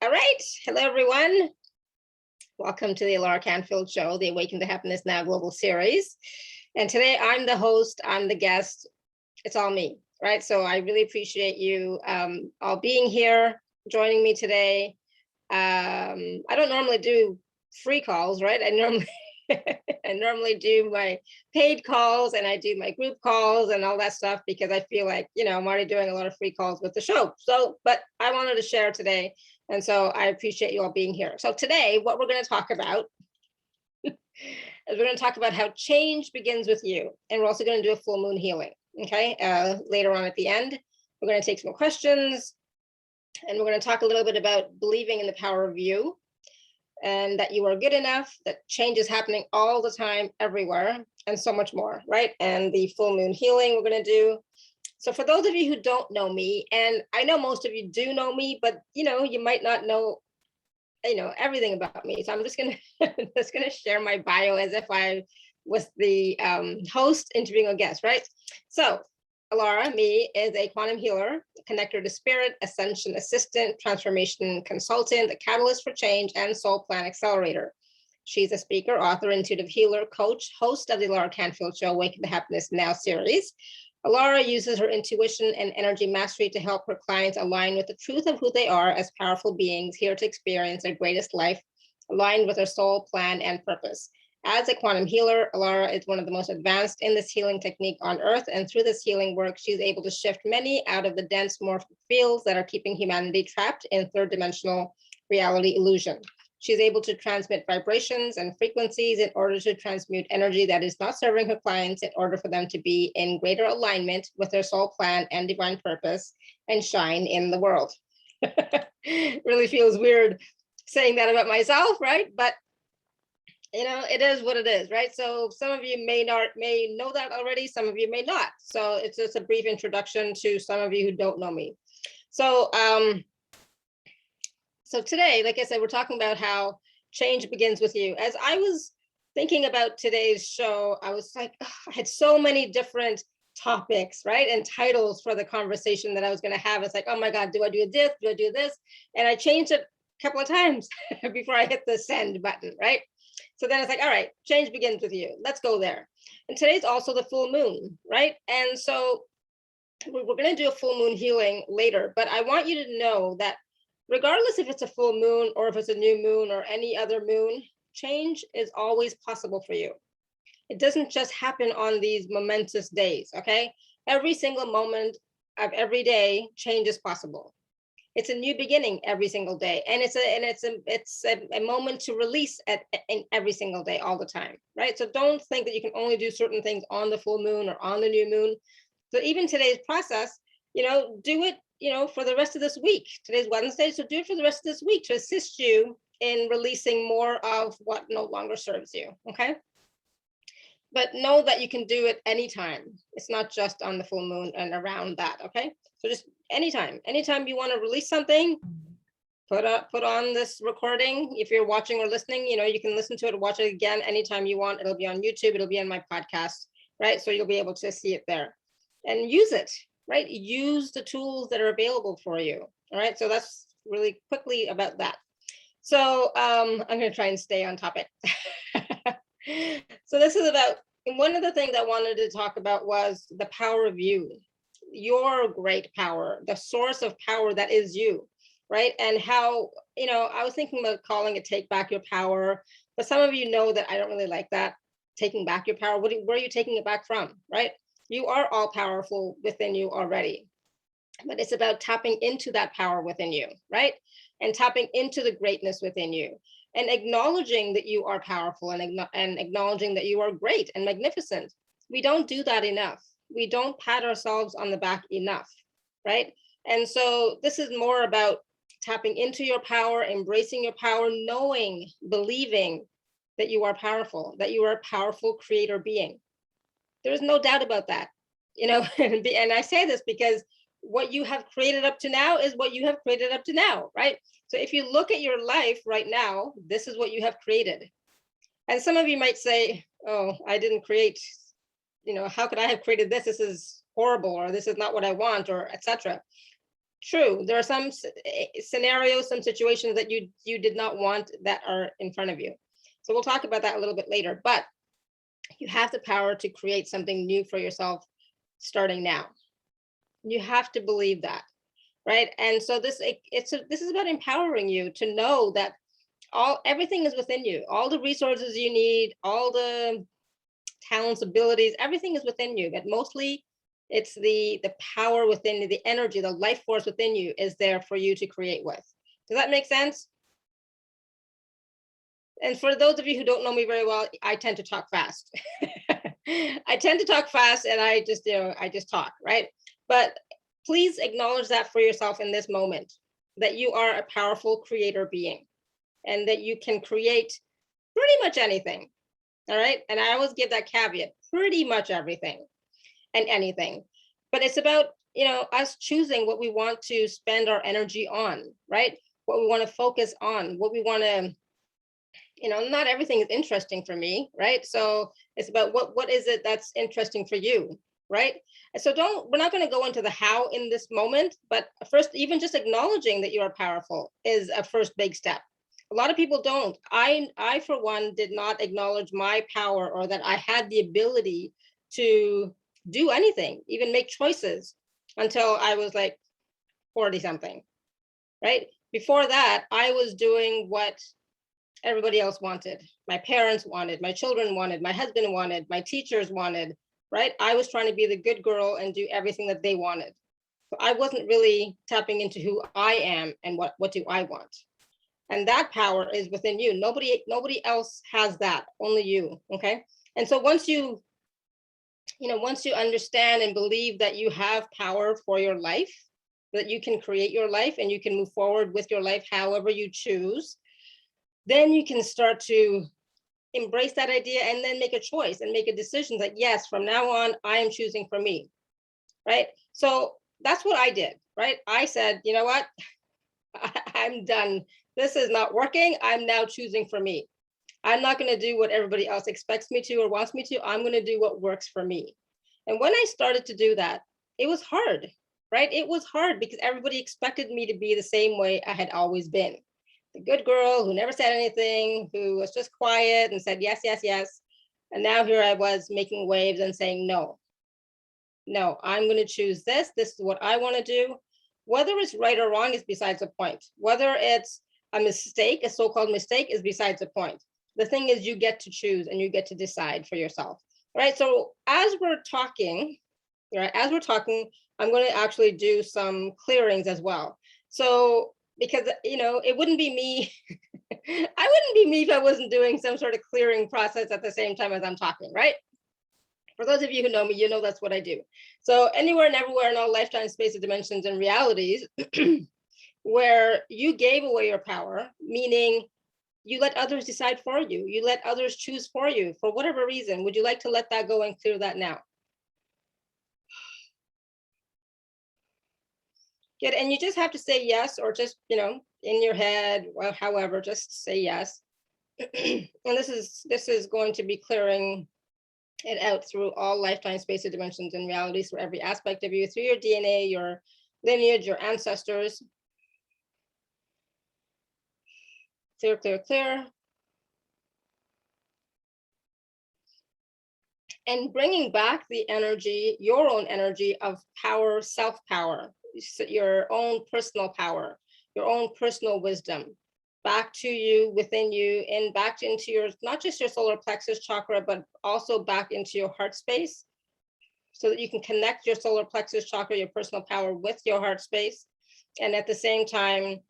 All right. Hello, everyone. Welcome to the Alara Canfield show, the Awaken to Happiness Now global series. And today I'm the host, I'm the guest. It's all me, right? So I really appreciate you all being here, joining me today. I don't normally do free calls, right? I normally do my paid calls and I do my group calls and all that stuff because I feel like, I'm already doing a lot of free calls with the show. So, but I wanted to share today. And so I appreciate you all being here. So today, what we're going to talk about is we're going to talk about how change begins with you. And we're also going to do a full moon healing. Okay. Later on at the end, we're going to take some questions and we're going to talk a little bit about believing in the power of you and that you are good enough, that change is happening all the time, everywhere, and so much more, right? And the full moon healing we're going to do. So for those of you who don't know me, and I know most of you do know me, but you might not know, everything about me. So I'm just gonna share my bio as if I was the host interviewing a guest, right? So Alara, me, is a quantum healer, connector to spirit, ascension assistant, transformation consultant, a catalyst for change, and soul plan accelerator. She's a speaker, author, intuitive healer, coach, host of the Alara Canfield Show, Awaken to Happiness Now series. Alara uses her intuition and energy mastery to help her clients align with the truth of who they are as powerful beings here to experience their greatest life, aligned with their soul plan and purpose. As a quantum healer, Alara is one of the most advanced in this healing technique on Earth, and through this healing work, she's able to shift many out of the dense morphic fields that are keeping humanity trapped in third-dimensional reality illusion. She's able to transmit vibrations and frequencies in order to transmute energy that is not serving her clients in order for them to be in greater alignment with their soul plan and divine purpose and shine in the world. Really feels weird saying that about myself, right? But it is what it is, right? So some of you may know that already, some of you may not. So it's just a brief introduction to some of you who don't know me. So so today, like I said, we're talking about how change begins with you. As I was thinking about today's show, I was like, I had so many different topics, right? And titles for the conversation that I was going to have. It's like, oh my God, do I do this? Do I do this? And I changed it a couple of times before I hit the send button, right? So then it's like, all right, change begins with you. Let's go there. And today's also the full moon, right? And so we're going to do a full moon healing later, but I want you to know that regardless if it's a full moon or if it's a new moon or any other moon, change is always possible for you. It doesn't just happen on these momentous days, okay? Every single moment of every day, change is possible. It's a new beginning every single day, and it's a moment to release in every single day, all the time, right? So don't think that you can only do certain things on the full moon or on the new moon. So even today's process, do it, for the rest of this week. Today's Wednesday, so do it for the rest of this week to assist you in releasing more of what no longer serves you, okay? But know that you can do it anytime. It's not just on the full moon and around that, okay? So just anytime you want to release something, put on this recording. If you're watching or listening, you can listen to it, watch it again anytime you want. It'll be on YouTube, it'll be on my podcast, right? So you'll be able to see it there and use it, right? Use the tools that are available for you, all right? So that's really quickly about that. So I'm going to try and stay on topic. So this is about, one of the things I wanted to talk about was the power of you, your great power, the source of power that is you, right? And how, I was thinking about calling it Take Back Your Power, but some of you know that I don't really like that, taking back your power. Where are you taking it back from, right? You are all powerful within you already, but it's about tapping into that power within you, right? And tapping into the greatness within you and acknowledging that you are powerful and acknowledging that you are great and magnificent. We don't do that enough. We don't pat ourselves on the back enough, right? And so this is more about tapping into your power, embracing your power, knowing, believing that you are powerful, that you are a powerful creator being. There's no doubt about that, and I say this because what you have created up to now is what you have created up to now, right? So if you look at your life right now, this is what you have created. And some of you might say, oh, I didn't create, how could I have created this? This is horrible, or this is not what I want, or etc. True. There are some scenarios, some situations that you did not want that are in front of you. So we'll talk about that a little bit later, but you have the power to create something new for yourself starting now. You have to believe that, right? And so this is about empowering you to know that everything is within you. All the resources you need, all the talents, abilities, everything is within you, but mostly it's the power within you, the energy, the life force within you is there for you to create with. Does that make sense? And for those of you who don't know me very well, I tend to talk fast. I tend to talk fast and I just talk, right? But please acknowledge that for yourself in this moment, that you are a powerful creator being and that you can create pretty much anything. All right. And I always give that caveat, pretty much everything and anything. But it's about, us choosing what we want to spend our energy on, right? What we want to focus on, what we want to, not everything is interesting for me, right? So it's about what is it that's interesting for you, right? And so we're not going to go into the how in this moment, but first, even just acknowledging that you are powerful is a first big step. A lot of people don't. I for one did not acknowledge my power or that I had the ability to do anything, even make choices until I was like 40 something, right? Before that, I was doing what everybody else wanted. My parents wanted, my children wanted, my husband wanted, my teachers wanted, right? I was trying to be the good girl and do everything that they wanted. So I wasn't really tapping into who I am and what do I want. And that power is within you. Nobody else has that, only you, okay? And so once you understand and believe that you have power for your life, that you can create your life and you can move forward with your life however you choose, then you can start to embrace that idea and then make a choice and make a decision that, yes, from now on, I am choosing for me, right? So that's what I did, right? I said, you know what? I'm done. This is not working. I'm now choosing for me. I'm not going to do what everybody else expects me to or wants me to. I'm going to do what works for me. And when I started to do that, it was hard, right? It was hard because everybody expected me to be the same way I had always been. The good girl who never said anything, who was just quiet and said, yes, yes, yes. And now here I was making waves and saying, no, I'm going to choose this. This is what I want to do. Whether it's right or wrong is besides the point. Whether it's a mistake, a so-called mistake, is besides the point. The thing is, you get to choose and you get to decide for yourself, right? So as we're talking, I'm going to actually do some clearings as well. So because it wouldn't be me. I wouldn't be me if I wasn't doing some sort of clearing process at the same time as I'm talking, right? For those of you who know me, you know that's what I do. So anywhere and everywhere in all lifetime, spaces, dimensions, and realities where you gave away your power, meaning you let others decide for you, you let others choose for you for whatever reason, would you like to let that go and clear that now? Good. And you just have to say yes, or just, in your head, well, however, just say yes. And this is going to be clearing it out through all lifetime, spaces, dimensions, and realities, for every aspect of you, through your DNA, your lineage, your ancestors. Clear, clear, clear. And bringing back the energy, your own energy of power, self-power, your own personal power, your own personal wisdom, back to you, within you, and back into your, not just your solar plexus chakra, but also back into your heart space, so that you can connect your solar plexus chakra, your personal power, with your heart space. And at the same time,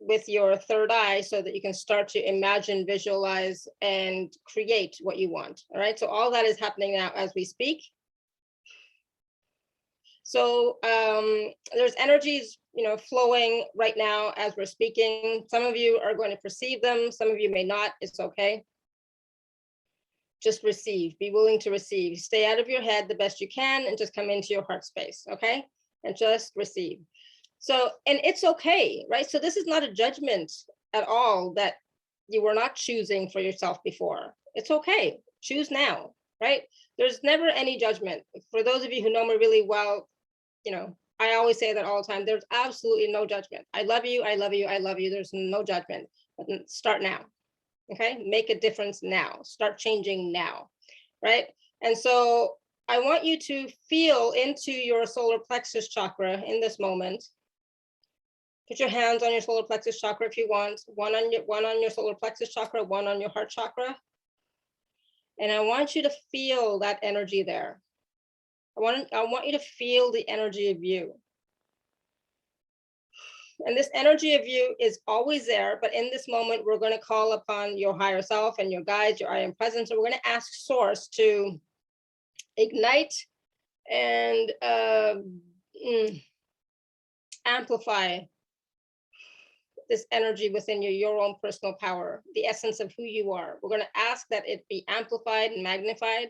with your third eye, so that you can start to imagine, visualize, and create what you want. All right. So all that is happening now as we speak. So there's energies, flowing right now as we're speaking. Some of you are going to perceive them. Some of you may not. It's okay. Just receive. Be willing to receive. Stay out of your head the best you can and just come into your heart space. Okay. And just receive. So, and it's okay, right? So this is not a judgment at all that you were not choosing for yourself before. It's okay. Choose now, right? There's never any judgment. For those of you who know me really well, I always say that all the time. There's absolutely no judgment. I love you. I love you. I love you. There's no judgment. But start now. Okay. Make a difference now. Start changing now. Right. And so I want you to feel into your solar plexus chakra in this moment. Put your hands on your solar plexus chakra if you want. One on your solar plexus chakra, one on your heart chakra. And I want you to feel that energy there. I want you to feel the energy of you. And this energy of you is always there, but in this moment, we're going to call upon your higher self and your guides, your I am presence. So we're going to ask Source to ignite and amplify this energy within you, your own personal power, the essence of who you are. We're going to ask that it be amplified and magnified.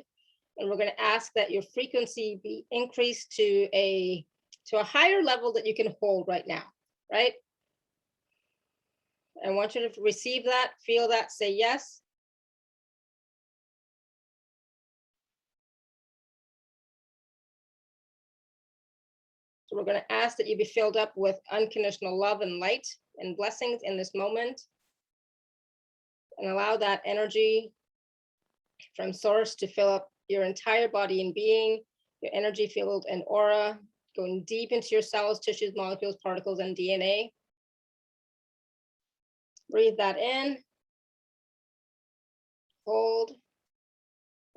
And we're going to ask that your frequency be increased to a higher level that you can hold right now, right? I want you to receive that, feel that, say yes. So we're going to ask that you be filled up with unconditional love and light and blessings in this moment. And allow that energy from Source to fill up your entire body and being, your energy field and aura, going deep into your cells, tissues, molecules, particles, and DNA. Breathe that in. Hold.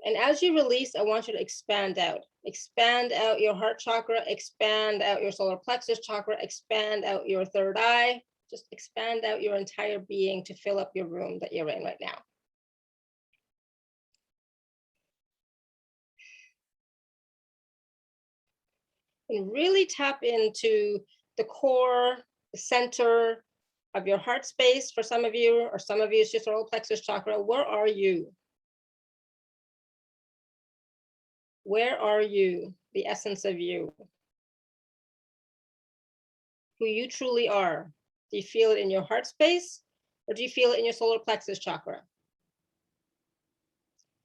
And as you release, I want you to expand out. Expand out your heart chakra, expand out your solar plexus chakra, expand out your third eye. Just expand out your entire being to fill up your room that you're in right now. And really tap into the core, the center of your heart space for some of you, or some of you it's just solar plexus chakra. Where are you? Where are you? The essence of you. Who you truly are. Do you feel it in your heart space, or do you feel it in your solar plexus chakra?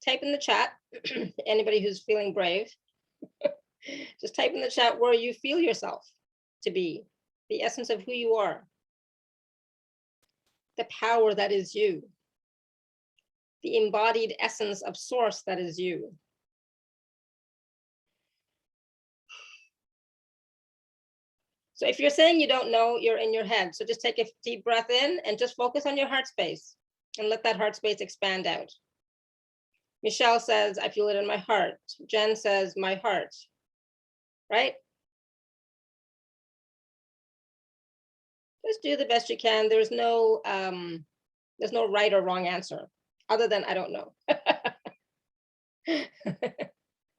Type in the chat, anybody who's feeling brave. Just type in the chat where you feel yourself to be, the essence of who you are, the power that is you, the embodied essence of Source that is you. So if you're saying you don't know, you're in your head. So just take a deep breath in and just focus on your heart space and let that heart space expand out. Michelle says, I feel it in my heart. Jen says, my heart, right? Just do the best you can. There's no right or wrong answer other than I don't know.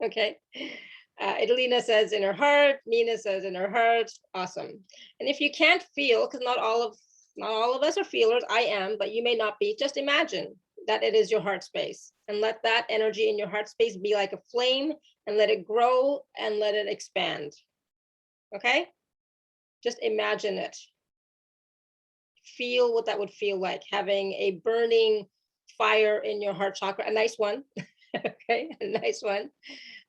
Okay. Adelina says in her heart. Nina says in her heart. Awesome. And if you can't feel, because not all of us are feelers, I am, but you may not be, just imagine that it is your heart space and let that energy in your heart space be like a flame and let it grow and let it expand. Okay? Just imagine it. Feel what that would feel like, having a burning fire in your heart chakra, a nice one. Okay, a nice one,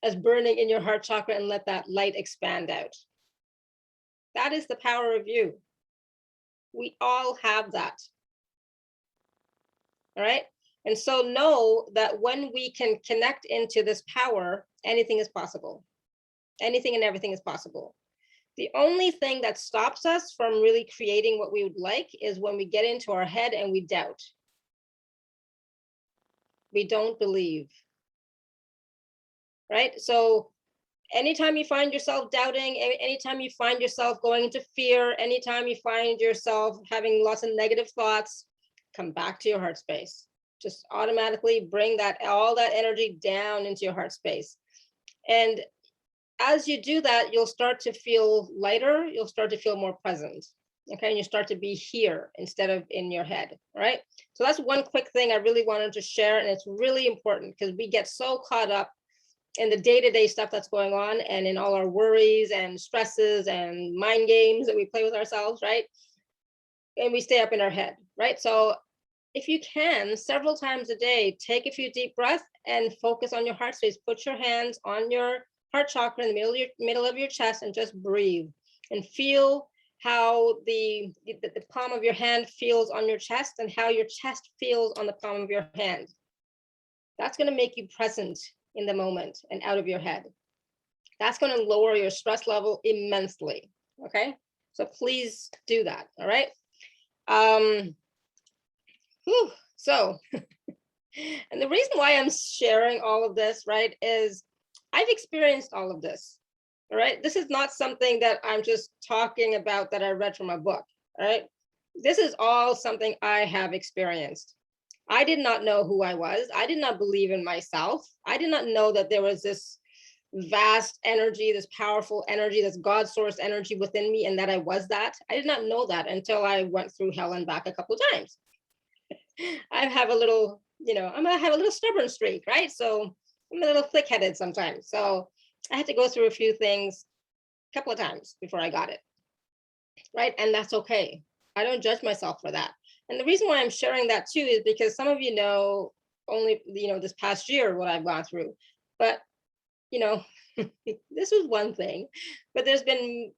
as burning in your heart chakra, and let that light expand out. That is the power of you. We all have that. All right. And so know that when we can connect into this power, anything is possible. Anything and everything is possible. The only thing that stops us from really creating what we would like is when we get into our head and we doubt. We don't believe. Right? So anytime you find yourself doubting, anytime you find yourself going into fear, anytime you find yourself having lots of negative thoughts, come back to your heart space. Just automatically bring all that energy down into your heart space. And as you do that, you'll start to feel lighter. You'll start to feel more present. Okay, and you start to be here instead of in your head. Right? So that's one quick thing I really wanted to share, and it's really important because we get so caught up in the day-to-day stuff that's going on and in all our worries and stresses and mind games that we play with ourselves, right? And we stay up in our head, right? So if you can, several times a day, take a few deep breaths and focus on your heart space. Put your hands on your heart chakra in the middle of your chest and just breathe. and feel how the palm of your hand feels on your chest and how your chest feels on the palm of your hand. That's going to make you present in the moment and out of your head. That's going to lower your stress level immensely. Okay, so please do that. All right. So and the reason why I'm sharing all of this, right, is I've experienced all of this. All right, this is not something that I'm just talking about that I read from a book. All right, this is all something I have experienced. I did not know who I was. I did not believe in myself. I did not know that there was this vast energy, this powerful energy, this God source energy within me, and that I was that. I did not know that until I went through hell and back a couple of times. I have a little, I'm gonna have a little stubborn streak, right? So I'm a little thick-headed sometimes. So I had to go through a few things a couple of times before I got it, right? And that's okay. I don't judge myself for that. And the reason why I'm sharing that too is because some of you know only, this past year what I've gone through. But, this was one thing. But there's been,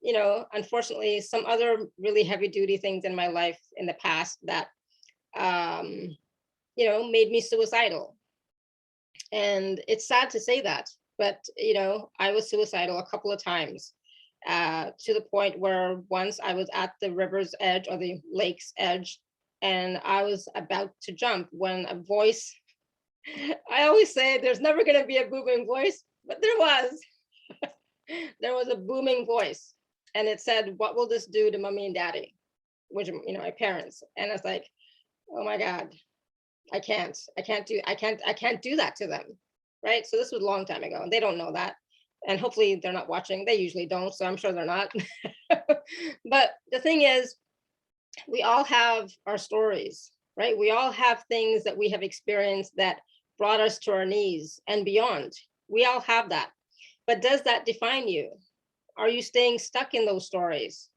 unfortunately, some other really heavy duty things in my life in the past that, made me suicidal. And it's sad to say that, but, I was suicidal a couple of times. To the point where once I was at the river's edge or the lake's edge, and I was about to jump when a voice, I always say there's never going to be a booming voice, but there was. There was a booming voice, and it said, "What will this do to mommy and daddy?" Which, my parents. And it's like, oh my God, I can't do that to them. Right. So this was a long time ago, and they don't know that. And hopefully they're not watching. They usually don't, so I'm sure they're not. But the thing is, we all have our stories, right? We all have things that we have experienced that brought us to our knees and beyond. We all have that. But does that define you? Are you staying stuck in those stories?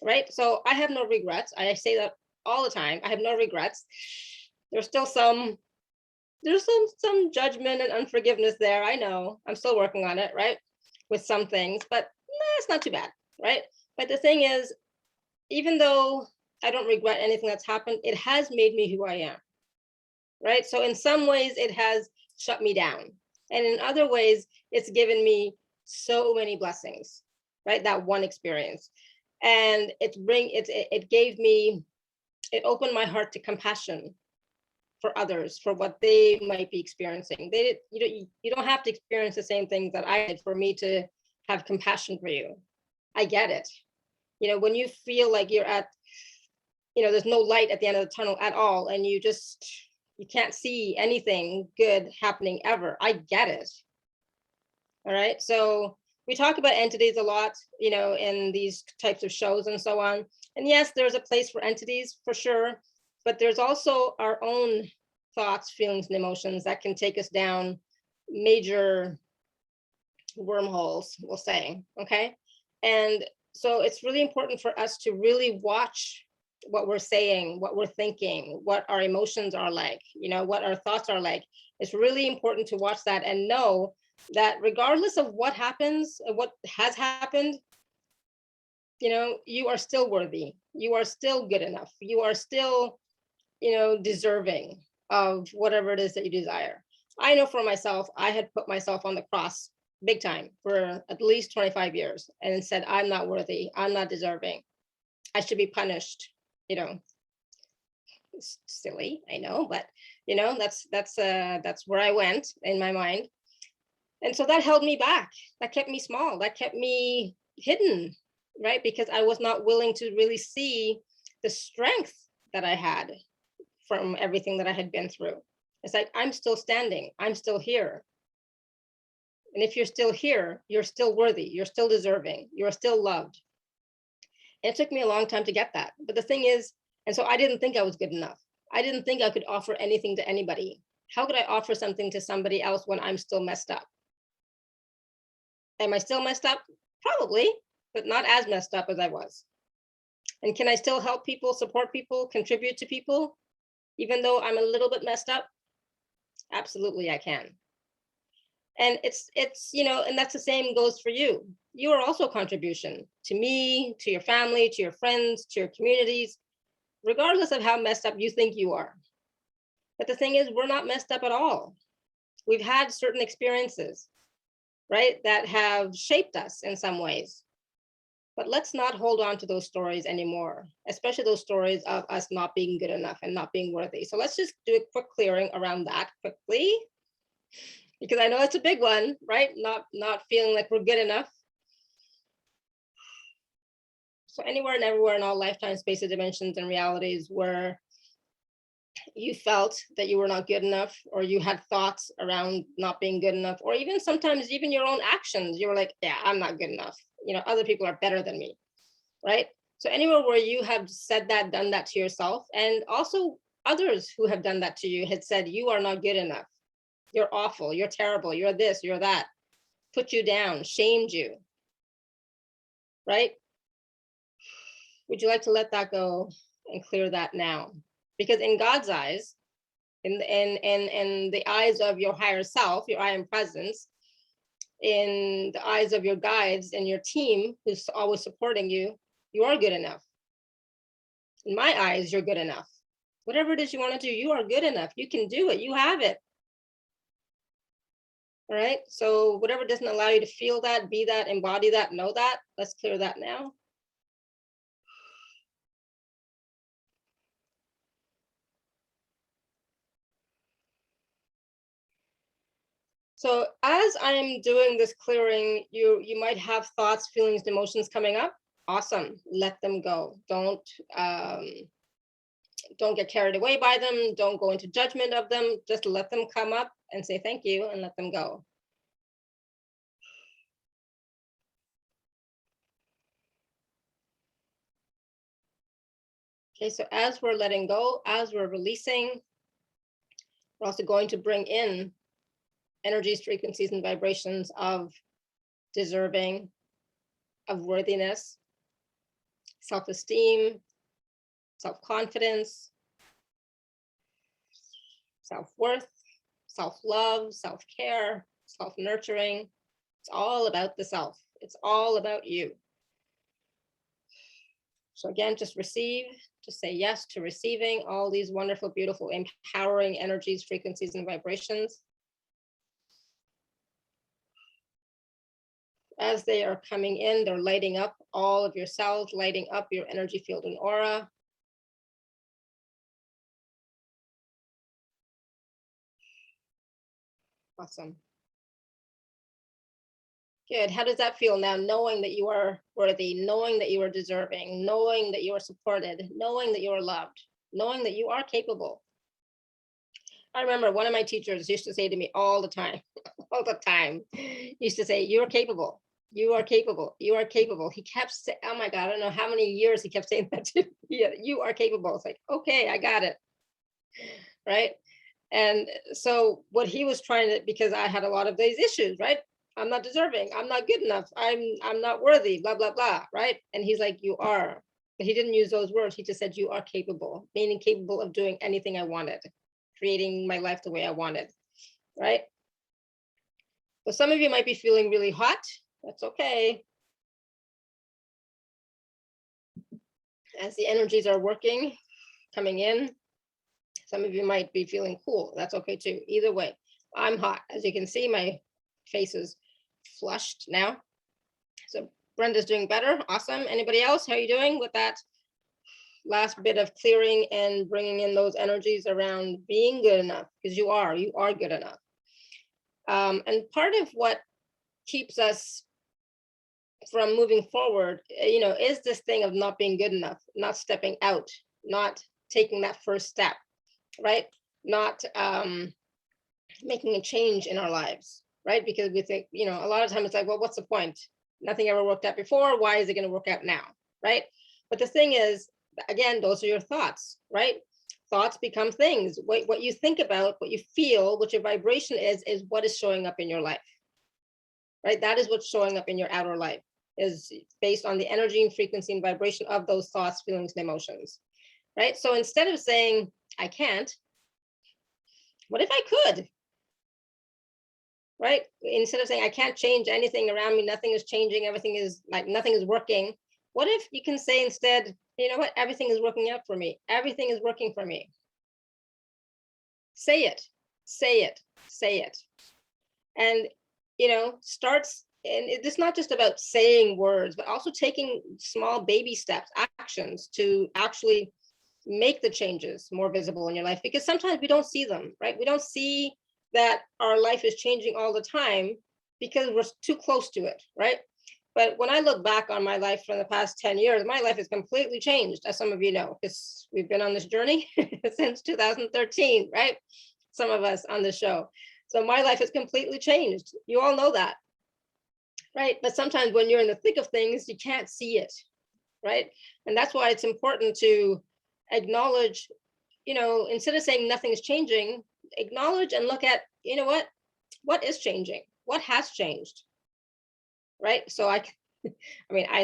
Right? So I have no regrets. I say that all the time. I have no regrets. There's some judgment and unforgiveness there. I know. I'm still working on it, right? With some things, but it's not too bad, right? But the thing is, even though I don't regret anything that's happened, it has made me who I am, right? So in some ways, it has shut me down. And in other ways, it's given me so many blessings, right? That one experience. And it opened my heart to compassion for others, for what they might be experiencing. You don't have to experience the same things that I did for me to have compassion for you. I get it. When you feel like you're at, there's no light at the end of the tunnel at all, and you can't see anything good happening ever. I get it. All right. So we talk about entities a lot, in these types of shows and so on. And yes, there's a place for entities for sure. But there's also our own thoughts, feelings, and emotions that can take us down major wormholes, we'll say, okay? And so it's really important for us to really watch what we're saying, what we're thinking, what our emotions are like, what our thoughts are like. It's really important to watch that and know that regardless of what happens, what has happened, you are still worthy. You are still good enough. You are still deserving of whatever it is that you desire. I know for myself, I had put myself on the cross big time for at least 25 years and said, I'm not worthy. I'm not deserving. I should be punished. It's silly, I know, but that's where I went in my mind. And so that held me back. That kept me small. That kept me hidden, right? Because I was not willing to really see the strength that I had from everything that I had been through. It's like, I'm still standing. I'm still here. And if you're still here, you're still worthy. You're still deserving. You're still loved. And it took me a long time to get that. But the thing is, and so I didn't think I was good enough. I didn't think I could offer anything to anybody. How could I offer something to somebody else when I'm still messed up? Am I still messed up? Probably, but not as messed up as I was. And can I still help people, support people, contribute to people, even though I'm a little bit messed up? Absolutely, I can. And it's and that's the same goes for you. you are also a contribution to me, to your family, to your friends, to your communities, regardless of how messed up you think you are. But the thing is, we're not messed up at all. We've had certain experiences, right, that have shaped us in some ways. But let's not hold on to those stories anymore, especially those stories of us not being good enough and not being worthy. So let's just do a quick clearing around that quickly, because I know it's a big one, right? Not feeling like we're good enough. So anywhere and everywhere in all lifetime, spaces, dimensions, and realities where you felt that you were not good enough, or you had thoughts around not being good enough, or even sometimes even your own actions, you were like, yeah, I'm not good enough. Other people are better than me, right? So anywhere where you have said that, done that to yourself, and also others who have done that to you had said, you are not good enough. You're awful. You're terrible. You're this, you're that. Put you down, shamed you, right? Would you like to let that go and clear that now? Because in God's eyes, in the eyes of your higher self, your I am presence, in the eyes of your guides and your team who's always supporting you, you are good enough. In my eyes, you're good enough. Whatever it is you want to do, you are good enough. You can do it. You have it. All right. So whatever doesn't allow you to feel that, be that, embody that, know that, let's clear that now. So as I'm doing this clearing, you might have thoughts, feelings, emotions coming up. Awesome. Let them go. Don't get carried away by them. Don't go into judgment of them. Just let them come up and say thank you and let them go. Okay, so as we're letting go, as we're releasing, we're also going to bring in energies, frequencies, and vibrations of deserving, of worthiness, self-esteem, self-confidence, self-worth, self-love, self-care, self-nurturing. It's all about the self. It's all about you. So again, just receive, just say yes to receiving all these wonderful, beautiful, empowering energies, frequencies, and vibrations. As they are coming in, they're lighting up all of your cells, lighting up your energy field and aura. Awesome. Good. How does that feel now, knowing that you are worthy, knowing that you are deserving, knowing that you are supported, knowing that you are loved, knowing that you are capable? I remember one of my teachers used to say to me all the time, used to say, you're capable. You are capable. You are capable. He kept saying, oh my God, I don't know how many years he kept saying that to me. Yeah, you are capable. It's like, okay, I got it. Right. And so what he was trying to, because I had a lot of these issues, right? I'm not deserving. I'm not good enough. I'm not worthy, blah, blah, blah. Right. And he's like, you are. But he didn't use those words. He just said, you are capable, meaning capable of doing anything I wanted, creating my life the way I wanted. Right. So some of you might be feeling really hot. That's okay. As the energies are working, coming in, some of you might be feeling cool. That's okay too. Either way, I'm hot. As you can see, my face is flushed now. So Brenda's doing better. Awesome. Anybody else? How are you doing with that last bit of clearing and bringing in those energies around being good enough? Because you are good enough. And part of what keeps us from moving forward, is this thing of not being good enough, not stepping out, not taking that first step, right? Not making a change in our lives, right? Because we think, a lot of times it's like, well, what's the point? Nothing ever worked out before. Why is it going to work out now, right? But the thing is, again, those are your thoughts, right? Thoughts become things. What you think about, what you feel, what your vibration is what is showing up in your life, right? That is what's showing up in your outer life, is based on the energy and frequency and vibration of those thoughts, feelings, and emotions, right? So instead of saying, I can't, what if I could? right? Instead of saying, I can't change anything around me, nothing is changing, everything is like, nothing is working. What if you can say instead, you know what, everything is working out for me. Everything is working for me. Say it, say it, say it. And, starts, and it's not just about saying words, but also taking small baby steps, actions to actually make the changes more visible in your life, because sometimes we don't see them, right? We don't see that our life is changing all the time because we're too close to it, right? But when I look back on my life from the past 10 years, my life has completely changed, as some of you know, because we've been on this journey since 2013, right? Some of us on the show. So my life has completely changed. You all know that, right? But sometimes when you're in the thick of things, you can't see it, right? And that's why it's important to acknowledge, instead of saying nothing's changing, acknowledge and look at, what is changing? What has changed? Right? So I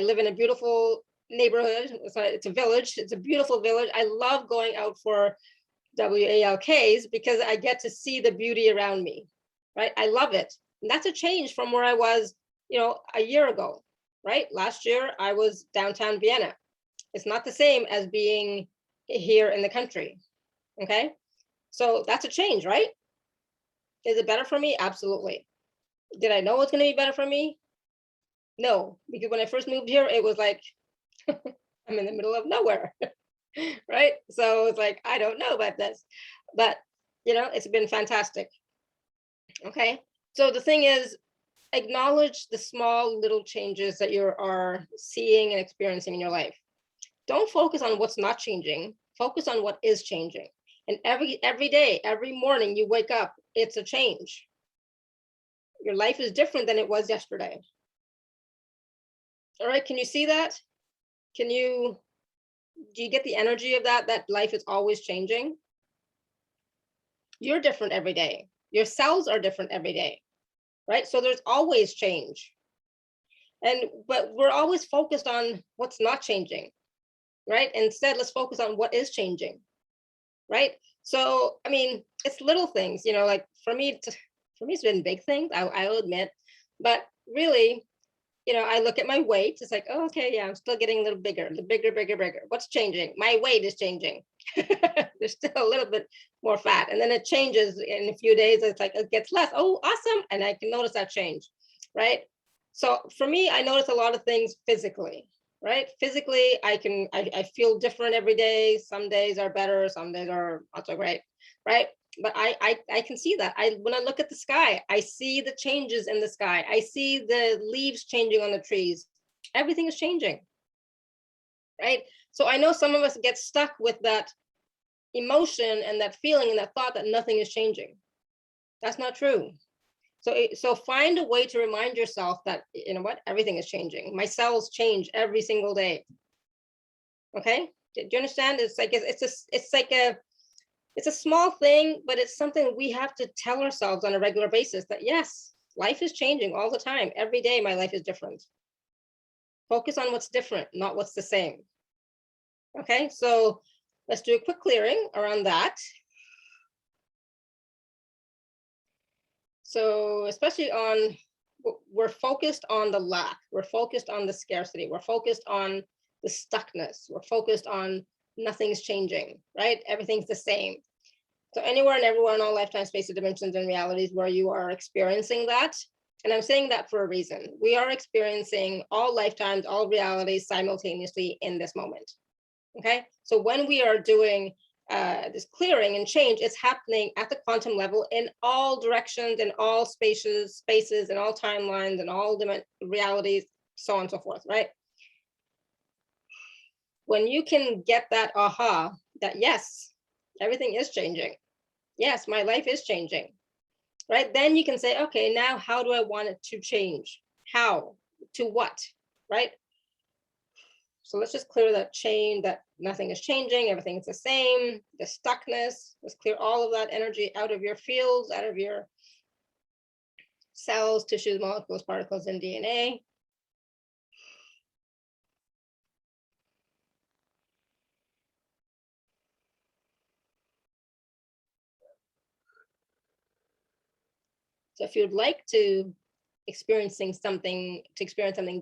live in a beautiful neighborhood. It's a village. It's a beautiful village. I love going out for WALKs because I get to see the beauty around me, right? I love it. And that's a change from where I was, a year ago, right? Last year, I was downtown Vienna. It's not the same as being here in the country, okay? So that's a change, right? Is it better for me? Absolutely. Did I know it's going to be better for me? No, because when I first moved here, it was like, I'm in the middle of nowhere, right? So it's like, I don't know about this, but it's been fantastic. Okay. So the thing is, acknowledge the small little changes that you are seeing and experiencing in your life. Don't focus on what's not changing. Focus on what is changing. And every day, every morning you wake up, it's a change. Your life is different than it was yesterday. All right. Can you see that? Do you get the energy of that life is always changing? You're different every day. Your cells are different every day, right? So there's always change. But we're always focused on what's not changing, right? Instead, let's focus on what is changing, right? So, it's little things, like for me, it's been big things, I'll admit, but really, I look at my weight. It's like, oh, okay, yeah, I'm still getting a little bigger, bigger. What's changing? My weight is changing. There's still a little bit more fat. And then it changes in a few days. It's like, it gets less. Oh, awesome. And I can notice that change, right? So for me, I notice a lot of things physically, right? Physically, I feel different every day. Some days are better. Some days are not so great, right? But I can see that. When I look at the sky, I see the changes in the sky. I see the leaves changing on the trees. Everything is changing, right? So I know some of us get stuck with that emotion and that feeling and that thought that nothing is changing. That's not true. So find a way to remind yourself that, everything is changing. My cells change every single day. Okay, do you understand? It's a small thing, but it's something we have to tell ourselves on a regular basis that yes, life is changing all the time. Every day my life is different. Focus on what's different, not what's the same. Okay, so let's do a quick clearing around that. So especially we're focused on the lack, we're focused on the scarcity, we're focused on the stuckness, we're focused on nothing's changing, right? Everything's the same. So anywhere and everywhere in all lifetime, spaces, dimensions, and realities where you are experiencing that, and I'm saying that for a reason. We are experiencing all lifetimes, all realities simultaneously in this moment. Okay, so when we are doing this clearing and change, it's happening at the quantum level in all directions, in all spaces, and all timelines, and all realities, so on and so forth, right? When you can get that aha, that yes, everything is changing. Yes, my life is changing, right? Then you can say, okay, now how do I want it to change? How? To what, right? So let's just clear that chain that nothing is changing, everything's the same, the stuckness. Let's clear all of that energy out of your fields, out of your cells, tissues, molecules, particles, and DNA. So if you'd like to experience something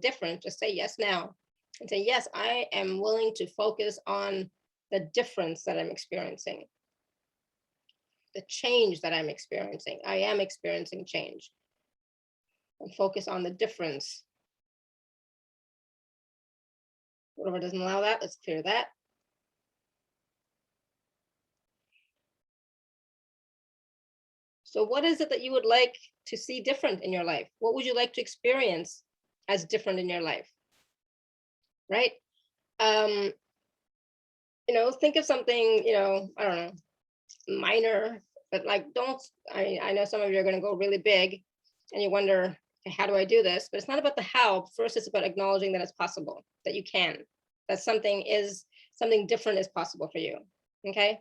different, just say yes now and say, yes, I am willing to focus on the difference that I'm experiencing, the change that I'm experiencing. I am experiencing change. And focus on the difference. Whatever doesn't allow that, let's clear that. So what is it that you would like to see different in your life? What would you like to experience as different in your life? Right? Think of something, I don't know, minor, but like, I know some of you are going to go really big and you wonder, okay, how do I do this? But it's not about the how. First, it's about acknowledging that it's possible, that you can, that something different is possible for you. Okay.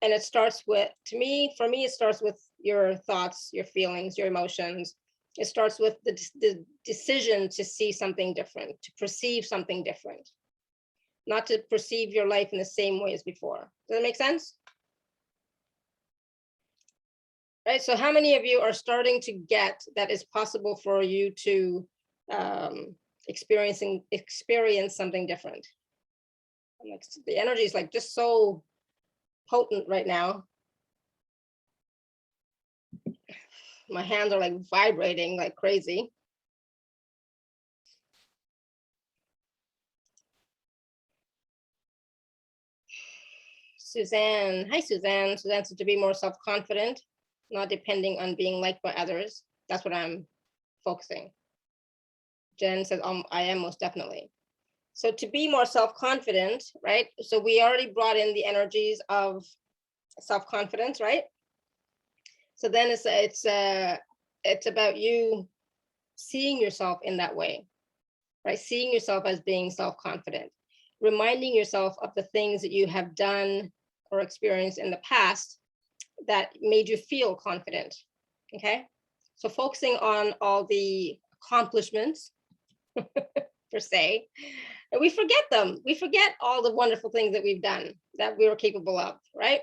And it starts with, for me, it starts with your thoughts, your feelings, your emotions. It starts with the decision to see something different, to perceive something different, not to perceive your life in the same way as before. Does that make sense? Right. So how many of you are starting to get that it's possible for you to experience something different? Like, the energy is like just so potent right now. My hands are like vibrating like crazy. Suzanne, hi Suzanne. Suzanne said to be more self-confident, not depending on being liked by others. That's what I'm focusing. Jen says, I am most definitely. So to be more self-confident, right? So we already brought in the energies of self-confidence, right? So then it's about you seeing yourself in that way, right? Seeing yourself as being self-confident, reminding yourself of the things that you have done or experienced in the past that made you feel confident. Okay. So focusing on all the accomplishments per se, and we forget them. We forget all the wonderful things that we've done, that we were capable of, right?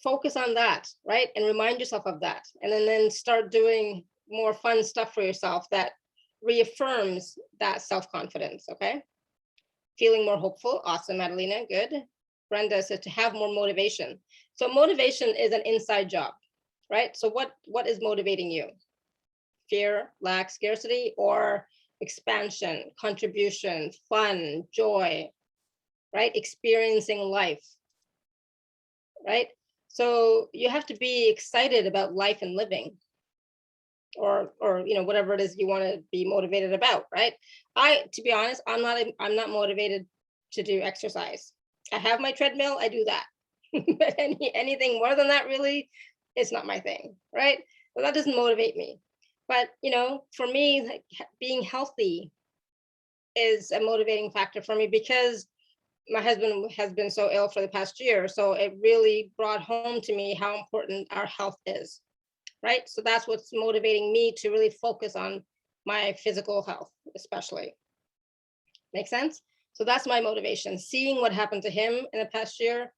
Focus on that, right? And remind yourself of that. And then start doing more fun stuff for yourself that reaffirms that self-confidence, okay? Feeling more hopeful. Awesome, Madalena, good. Brenda says to have more motivation. So motivation is an inside job, right? So what is motivating you? Fear, lack, scarcity, or expansion, contribution, fun, joy, right? Experiencing life, right? So you have to be excited about life and living, or whatever it is you want to be motivated about, right? To be honest, I'm not motivated to do exercise. I have my treadmill, I do that. But anything more than that, really, it's not my thing, right? Well, that doesn't motivate me. But for me, like, being healthy is a motivating factor for me, because my husband has been so ill for the past year. So it really brought home to me how important our health is, right? So that's what's motivating me to really focus on my physical health, especially. Make sense? So that's my motivation. Seeing what happened to him in the past year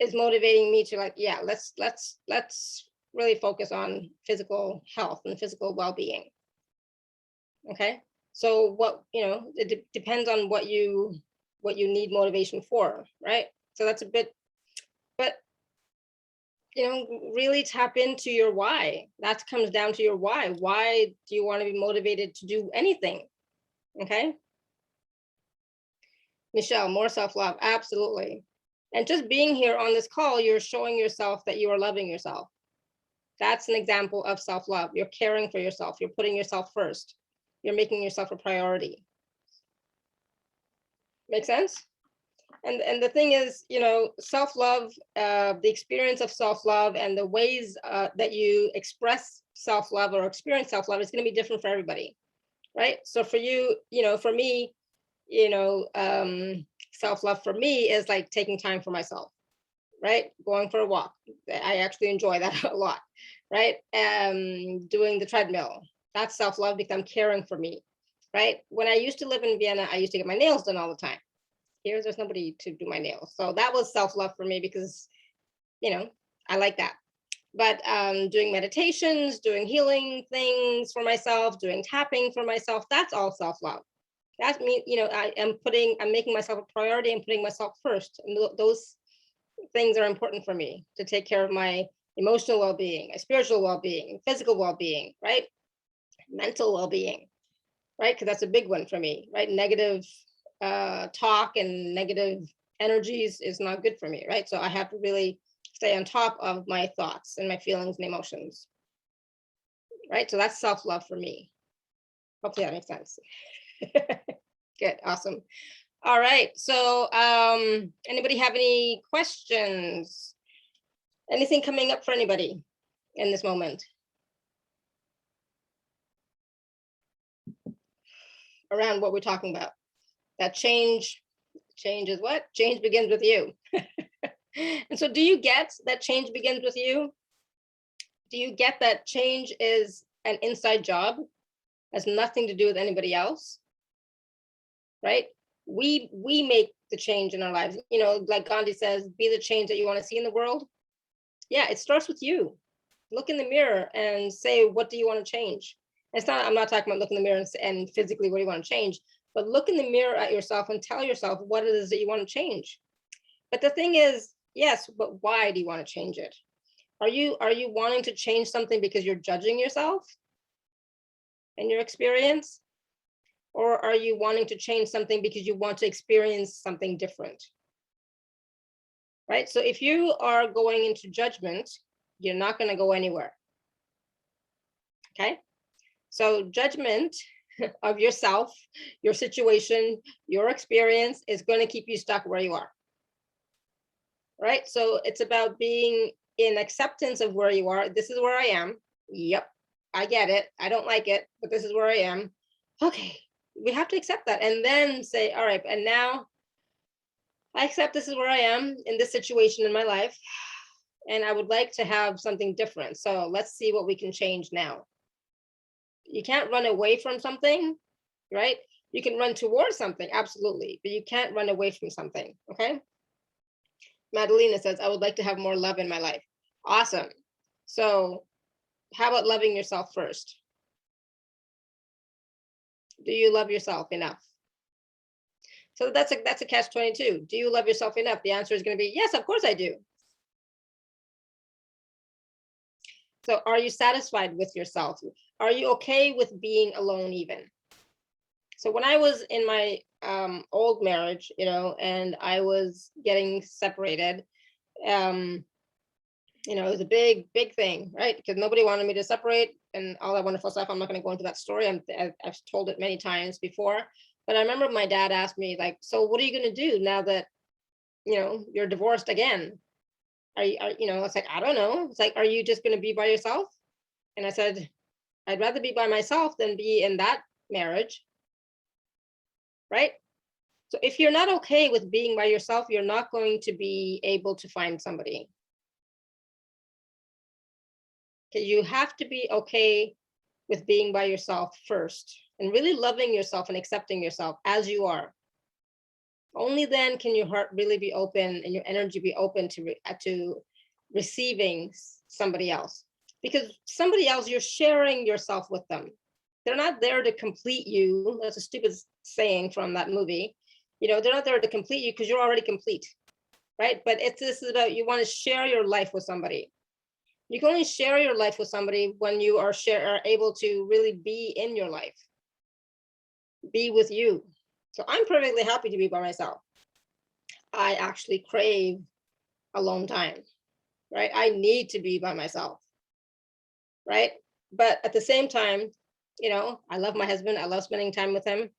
is motivating me to, like, yeah, let's really focus on physical health and physical well-being. Okay. So it depends on what you need motivation for, right? So that's a bit, but really tap into your why. That comes down to your why. Why do you want to be motivated to do anything? Okay. Michelle, more self-love. Absolutely. And just being here on this call, you're showing yourself that you are loving yourself. That's an example of self-love. You're caring for yourself. You're putting yourself first. You're making yourself a priority. Make sense? And the thing is, self-love, the experience of self-love and the ways that you express self-love or experience self-love is going to be different for everybody, right? So for you, for me, self-love for me is like taking time for myself, right? Going for a walk. I actually enjoy that a lot, right? Doing the treadmill. That's self-love because I'm caring for me, right? When I used to live in Vienna, I used to get my nails done all the time. There's nobody to do my nails. So that was self-love for me, because, I like that. But doing meditations, doing healing things for myself, doing tapping for myself, that's all self-love. That means, I'm making myself a priority and putting myself first. And those things are important for me to take care of my emotional well-being, my spiritual well-being, physical well-being, right? Mental well-being, right? Because that's a big one for me, right? Negative talk and negative energies is not good for me, right? So I have to really stay on top of my thoughts and my feelings and emotions, right? So that's self-love for me. Hopefully that makes sense. Good, awesome. All right, so anybody have any questions? Anything coming up for anybody in this moment around what we're talking about? That change is what? Change begins with you. And so do you get that change begins with you? Do you get that change is an inside job? Has nothing to do with anybody else, right? We make the change in our lives. Like Gandhi says, be the change that you want to see in the world. Yeah, it starts with you. Look in the mirror and say, what do you want to change? I'm not talking about look in the mirror and physically what do you want to change, but look in the mirror at yourself and tell yourself what it is that you want to change. But the thing is, yes, but why do you want to change it? Are you wanting to change something because you're judging yourself and your experience? Or are you wanting to change something because you want to experience something different? Right? So if you are going into judgment, you're not going to go anywhere. Okay? So judgment of yourself, your situation, your experience is going to keep you stuck where you are. Right? So it's about being in acceptance of where you are. This is where I am. Yep, I get it. I don't like it, but this is where I am. Okay, we have to accept that and then say, all right, and now I accept this is where I am in this situation in my life, and I would like to have something different. So let's see what we can change now. You can't run away from something, right? You can run towards something, absolutely, but you can't run away from something, okay? Madalena says, I would like to have more love in my life. Awesome. So how about loving yourself first? Do you love yourself enough? So that's a catch-22. Do you love yourself enough? The answer is going to be yes, of course I do. So are you satisfied with yourself? Are you okay with being alone even? So when I was in my old marriage, and I was getting separated, it was a big thing, right? Because nobody wanted me to separate and all that wonderful stuff. I'm not going to go into that story. I've told it many times before. But I remember my dad asked me, like, so what are you going to do now that, you're divorced again? It's like, I don't know. It's like, are you just going to be by yourself? And I said, I'd rather be by myself than be in that marriage. Right? So if you're not okay with being by yourself, you're not going to be able to find somebody. Okay, you have to be okay with being by yourself first and really loving yourself and accepting yourself as you are. Only then can your heart really be open and your energy be open to receiving somebody else. Because somebody else, you're sharing yourself with them. They're not there to complete you. That's a stupid saying from that movie. They're not there to complete you because you're already complete, right? But this is about, you want to share your life with somebody. You can only share your life with somebody when you are able to really be in your life, be with you. So I'm perfectly happy to be by myself. I actually crave alone time, right? I need to be by myself, right? But at the same time, I love my husband. I love spending time with him,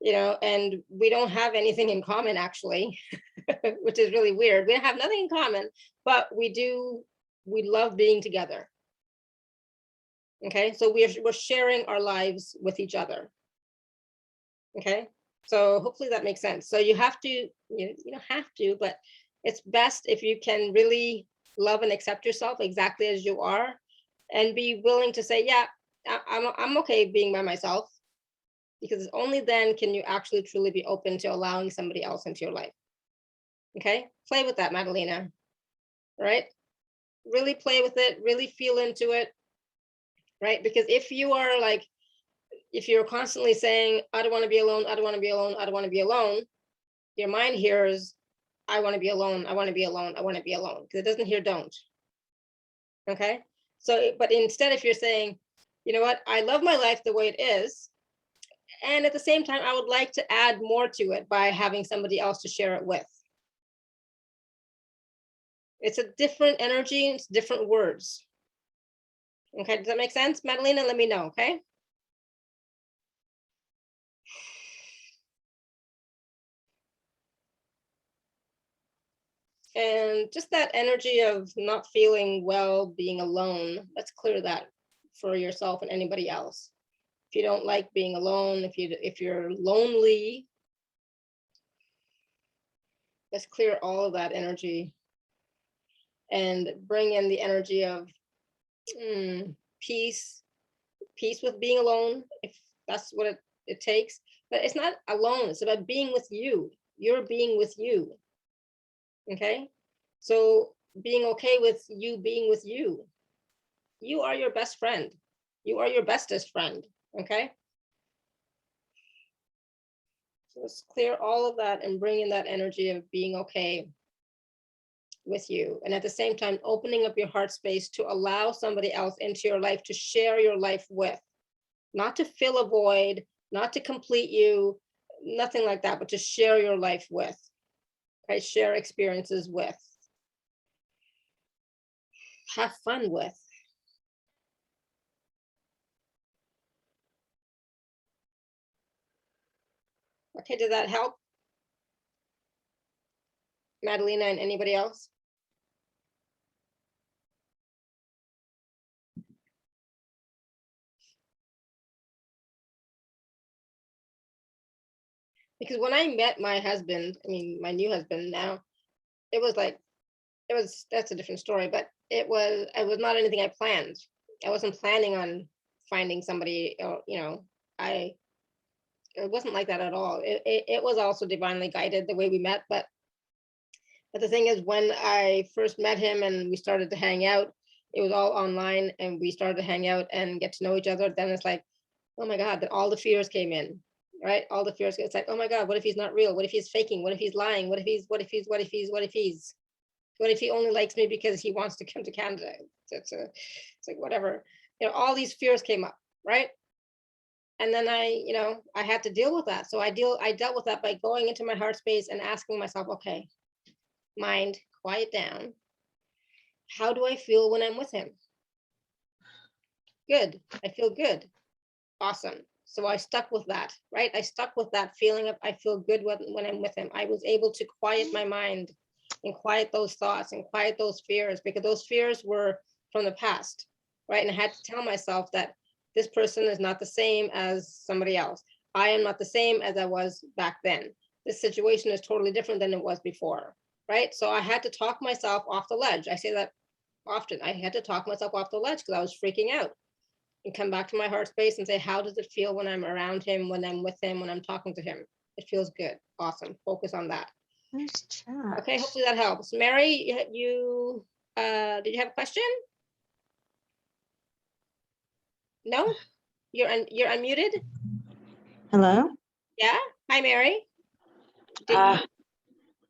and we don't have anything in common actually, which is really weird. We have nothing in common, but we love being together. Okay, so we're sharing our lives with each other. Okay, so hopefully that makes sense. So you have to, you don't have to, but it's best if you can really love and accept yourself exactly as you are, and be willing to say, yeah, I'm okay being by myself, because only then can you actually truly be open to allowing somebody else into your life. Okay, play with that, Madalena. All right. Really play with it, really feel into it, right? Because if you are like, if you're constantly saying, I don't want to be alone, I don't want to be alone, I don't want to be alone, your mind hears, I want to be alone, I want to be alone, I want to be alone, because it doesn't hear don't. Okay. So, but instead, if you're saying, you know what, I love my life the way it is, and at the same time, I would like to add more to it by having somebody else to share it with. It's a different energy, it's different words. Okay, does that make sense, Madalena? Let me know, okay? And just that energy of not feeling well, being alone, let's clear that for yourself and anybody else. If you don't like being alone, if you're lonely, let's clear all of that energy and bring in the energy of peace with being alone, if that's what it takes. But it's not alone, it's about being with you. You're being with you. Okay, so being okay with you being with you. You are your best friend. You are your bestest friend. Okay, so let's clear all of that and bring in that energy of being okay with you, and at the same time opening up your heart space to allow somebody else into your life to share your life with, not to fill a void, not to complete you, nothing like that, but to share your life with. Okay, share experiences with, have fun with. Okay, did that help, Madalena and anybody else? Because when I met my husband, I mean, my new husband now, it was like, that's a different story, but it was not anything I planned. I wasn't planning on finding somebody, or, it wasn't like that at all. It was also divinely guided the way we met, but the thing is, when I first met him and we started to hang out, it was all online, and we started to hang out and get to know each other. Then it's like, oh my God, that all the fears came in, right? All the fears. It's like, oh my God, what if he's not real? What if he's faking? What if he's lying? What if he only likes me because he wants to come to Canada? It's like, whatever, all these fears came up, right? And then I had to deal with that. So I dealt with that by going into my heart space and asking myself, okay, mind, quiet down. How do I feel when I'm with him? Good. I feel good. Awesome. So I stuck with that, right? I stuck with that feeling of I feel good when I'm with him. I was able to quiet my mind and quiet those thoughts and quiet those fears, because those fears were from the past, right? And I had to tell myself that this person is not the same as somebody else. I am not the same as I was back then. This situation is totally different than it was before, right? So I had to talk myself off the ledge. I say that often. I had to talk myself off the ledge because I was freaking out, and come back to my heart space and say, how does it feel when I'm around him, when I'm with him, when I'm talking to him? It feels good. Awesome. Focus on that. Nice chat. Okay, hopefully that helps. Mary, you did you have a question? No? You're unmuted? Hello? Yeah? Hi, Mary.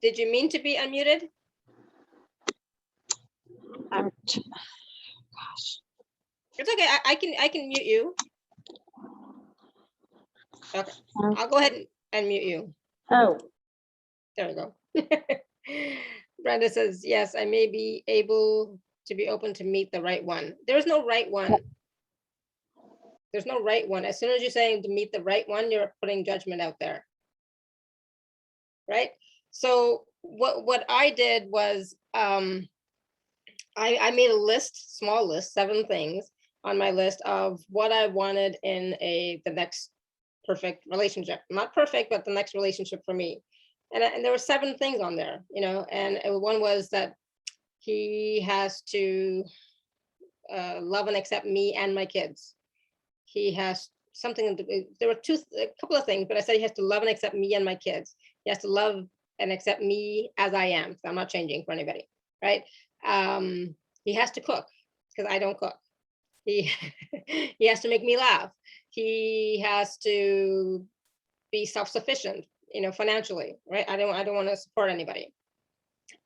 Did you mean to be unmuted? Gosh. It's okay. I can mute you. Okay. I'll go ahead and mute you. Oh. There we go. Brenda says, yes, I may be able to be open to meet the right one. There's no right one. There's no right one. As soon as you're saying to meet the right one, you're putting judgment out there. Right? So what I did was I made a list, small list, 7 things on my list of what I wanted in the next perfect relationship. Not perfect, but the next relationship for me. And there were 7 things on there, and one was that he has to love and accept me and my kids. He has something, there were a couple of things, but I said he has to love and accept me and my kids. He has to love and accept me as I am. So I'm not changing for anybody, right? He has to cook because I don't cook. He he has to make me laugh. He has to be self-sufficient, financially, right? I don't want to support anybody.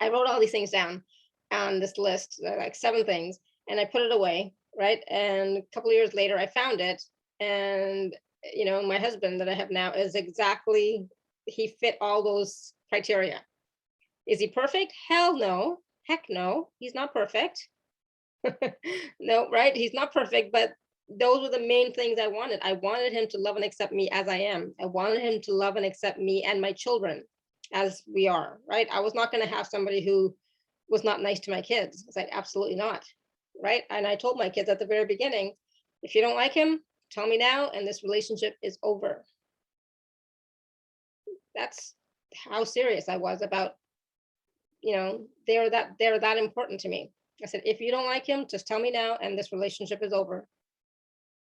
I wrote all these things down on this list, like 7 things, and I put it away, right? And a couple of years later, I found it, and my husband that I have now is exactly, he fit all those criteria. Is he perfect? Hell no. Heck no. He's not perfect. No, right? He's not perfect, but those were the main things I wanted. I wanted him to love and accept me as I am. I wanted him to love and accept me and my children as we are, right? I was not going to have somebody who was not nice to my kids. It's like, absolutely not, right? And I told my kids at the very beginning, if you don't like him, tell me now, and this relationship is over. That's how serious I was about, they're that important to me. I said, if you don't like him, just tell me now, and this relationship is over.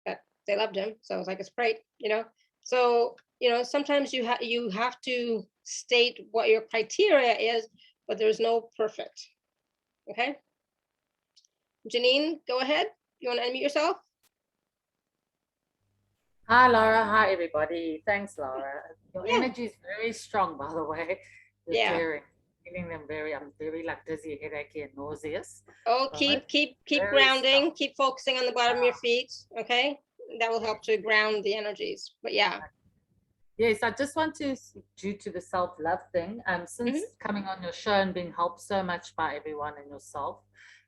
But they loved him, so I was like, it's great, So, sometimes you have to state what your criteria is, but there's no perfect. Okay. Janine, go ahead. You want to unmute yourself? Hi, Laura. Hi, everybody. Thanks, Laura. Your Yeah. energy is very strong, by the way. You're Yeah. clearing, feeling them I'm very like dizzy, headachy, and nauseous. Oh, from keep Very grounding. strong. Keep focusing on the bottom of your feet. Okay, that will help to ground the energies. But yeah. Yes, I just want to, due to the self-love thing, since coming on your show and being helped so much by everyone and yourself,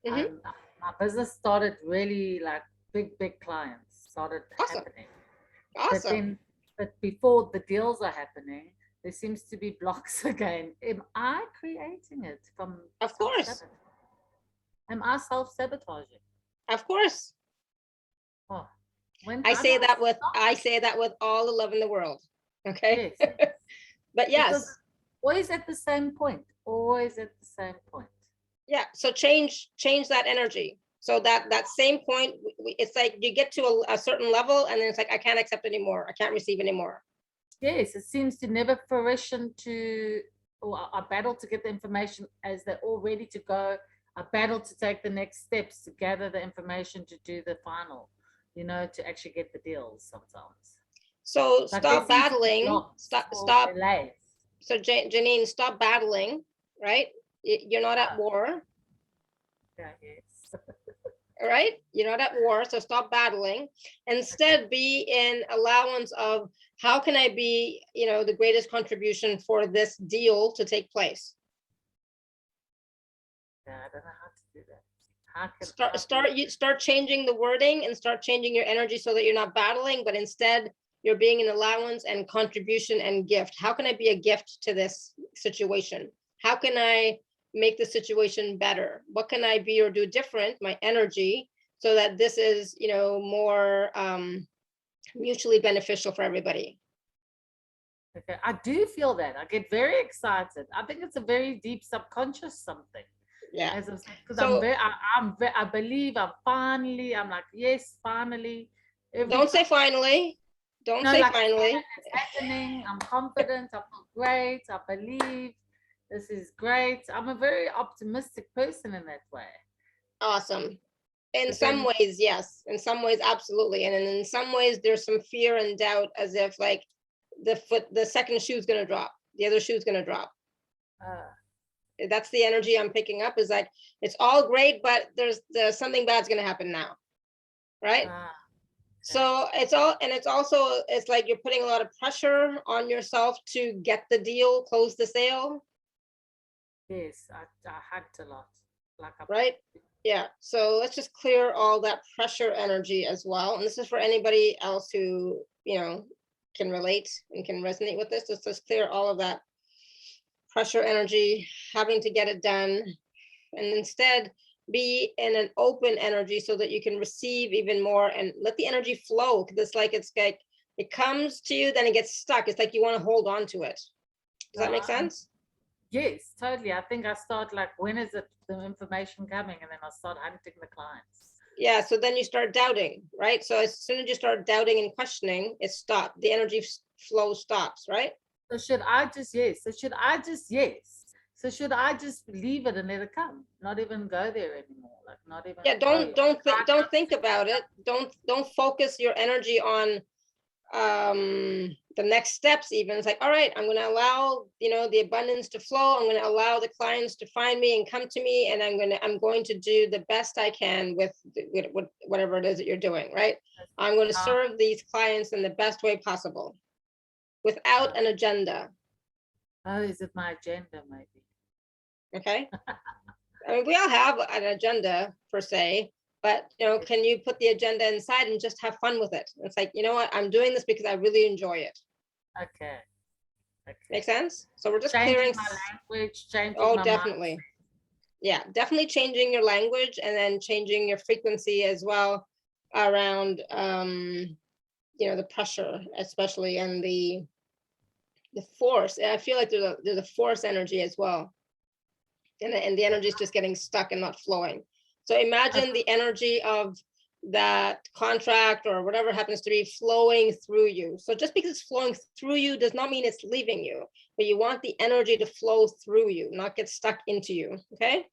my business started really like big clients started Awesome. happening. Awesome. But before the deals are happening, there seems to be blocks again. Am I creating it from? Of course. Am I self-sabotaging? Of course. Oh, I say that with all the love in the world. Okay. Yes. But yes. Because always at the same point. Always at the same point. Yeah. So change that energy. So that same point, it's like you get to a certain level, and then it's like, I can't accept anymore. I can't receive anymore. Yes, it seems to never fruition to, or I battle to get the information as they're all ready to go. I battle to take the next steps to gather the information to do the final, to actually get the deals sometimes. So stop battling. Stop. Delays. So Janine, stop battling, right? You're not at war. Yeah, yes. All right, you're not at war, so stop battling. Instead, be in allowance of, how can I be, the greatest contribution for this deal to take place? Yeah, I don't know how to do that. Start changing the wording and start changing your energy so that you're not battling, but instead you're being an allowance and contribution and gift. How can I be a gift to this situation? How can I make the situation better? What can I be or do different, my energy, so that this is, more mutually beneficial for everybody? Okay, I do feel that. I get very excited. I think it's a very deep subconscious something. Yeah. As I said, because I believe I'm like, yes, finally. Don't say finally. Don't say finally. It's happening. I'm confident. I feel great. I believe this is great. I'm a very optimistic person in that way. Awesome. In some ways, yes. In some ways, absolutely. And in some ways, there's some fear and doubt, as if like the second shoe's going to drop, the other shoe's going to drop. That's the energy I'm picking up, is like, it's all great, but there's something bad's going to happen now. Right. So it's like you're putting a lot of pressure on yourself to get the deal, close the sale. Yes, I had a lot. Right. Yeah. So let's just clear all that pressure energy as well. And this is for anybody else who, can relate and can resonate with this. Just clear all of that pressure energy, having to get it done, and instead be in an open energy so that you can receive even more and let the energy flow. Because it's like it comes to you, then it gets stuck. It's like you want to hold on to it. Does that make sense? Yes, totally. I think I start like, when is the information coming? And then I start hunting the clients. Yeah, so then you start doubting, right? So as soon as you start doubting and questioning, it stops. The energy flow stops, right? So should I just yes? So should I just leave it and let it come? Not even go there anymore. Like not even. Yeah, don't think about it. Don't focus your energy on the next steps. Even it's like, all right, I'm going to allow the abundance to flow. I'm going to allow the clients to find me and come to me, and I'm going to do the best I can with whatever it is that you're doing, right? I'm going to serve these clients in the best way possible without an agenda. Oh, is it my agenda maybe? Okay. I mean, we all have an agenda per se, but can you put the agenda inside and just have fun with it? It's like, you know what, I'm doing this because I really enjoy it. Okay. Make sense? So we're just Changing clearing. my language, changing Oh, my definitely. mind. Yeah, definitely changing your language, and then changing your frequency as well around the pressure, especially, and the force. I feel like there's a force energy as well. And the energy is just getting stuck and not flowing. So imagine the energy of that contract or whatever happens to be flowing through you. So just because it's flowing through you does not mean it's leaving you, but you want the energy to flow through you, not get stuck into you. Okay.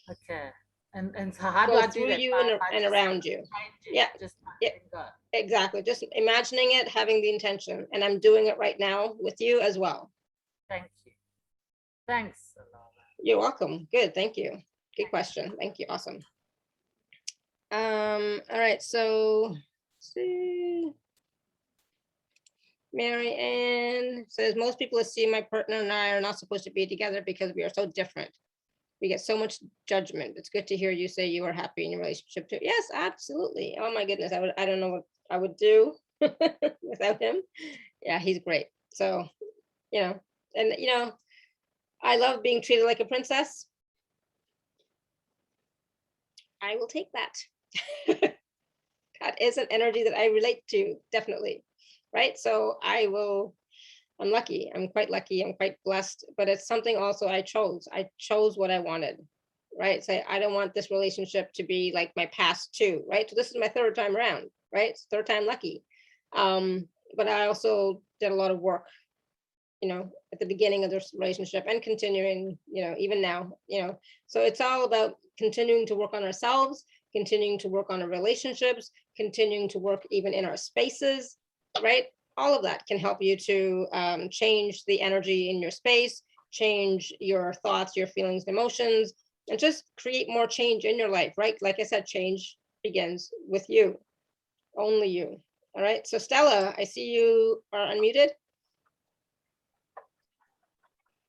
Okay. And so how do Go I do through that? you and around you. Yeah. Exactly. Just imagining it, having the intention, and I'm doing it right now with you as well. Thank you. Thanks, Alara. You're welcome. Good. Thank you. Good question. Thank you. Awesome. All right. So, see. Mary Ann says, most people assume my partner and I are not supposed to be together because we are so different. We get so much judgment. It's good to hear you say you are happy in your relationship too. Yes, absolutely. Oh my goodness. I don't know what I would do without him. Yeah, he's great. So, I love being treated like a princess. I will take that. That is an energy that I relate to, definitely. Right. So I'm lucky. I'm quite lucky. I'm quite blessed, but it's something also I chose. I chose what I wanted. Right. Say, I don't want this relationship to be like my past too. Right. So this is my third time around. Right. It's third time lucky. But I also did a lot of work, at the beginning of this relationship and continuing, even now, so it's all about continuing to work on ourselves, continuing to work on our relationships, continuing to work even in our spaces, right? All of that can help you to change the energy in your space, change your thoughts, your feelings, emotions, and just create more change in your life, right? Like I said, change begins with you, only you. All right. So Stella, I see you are unmuted.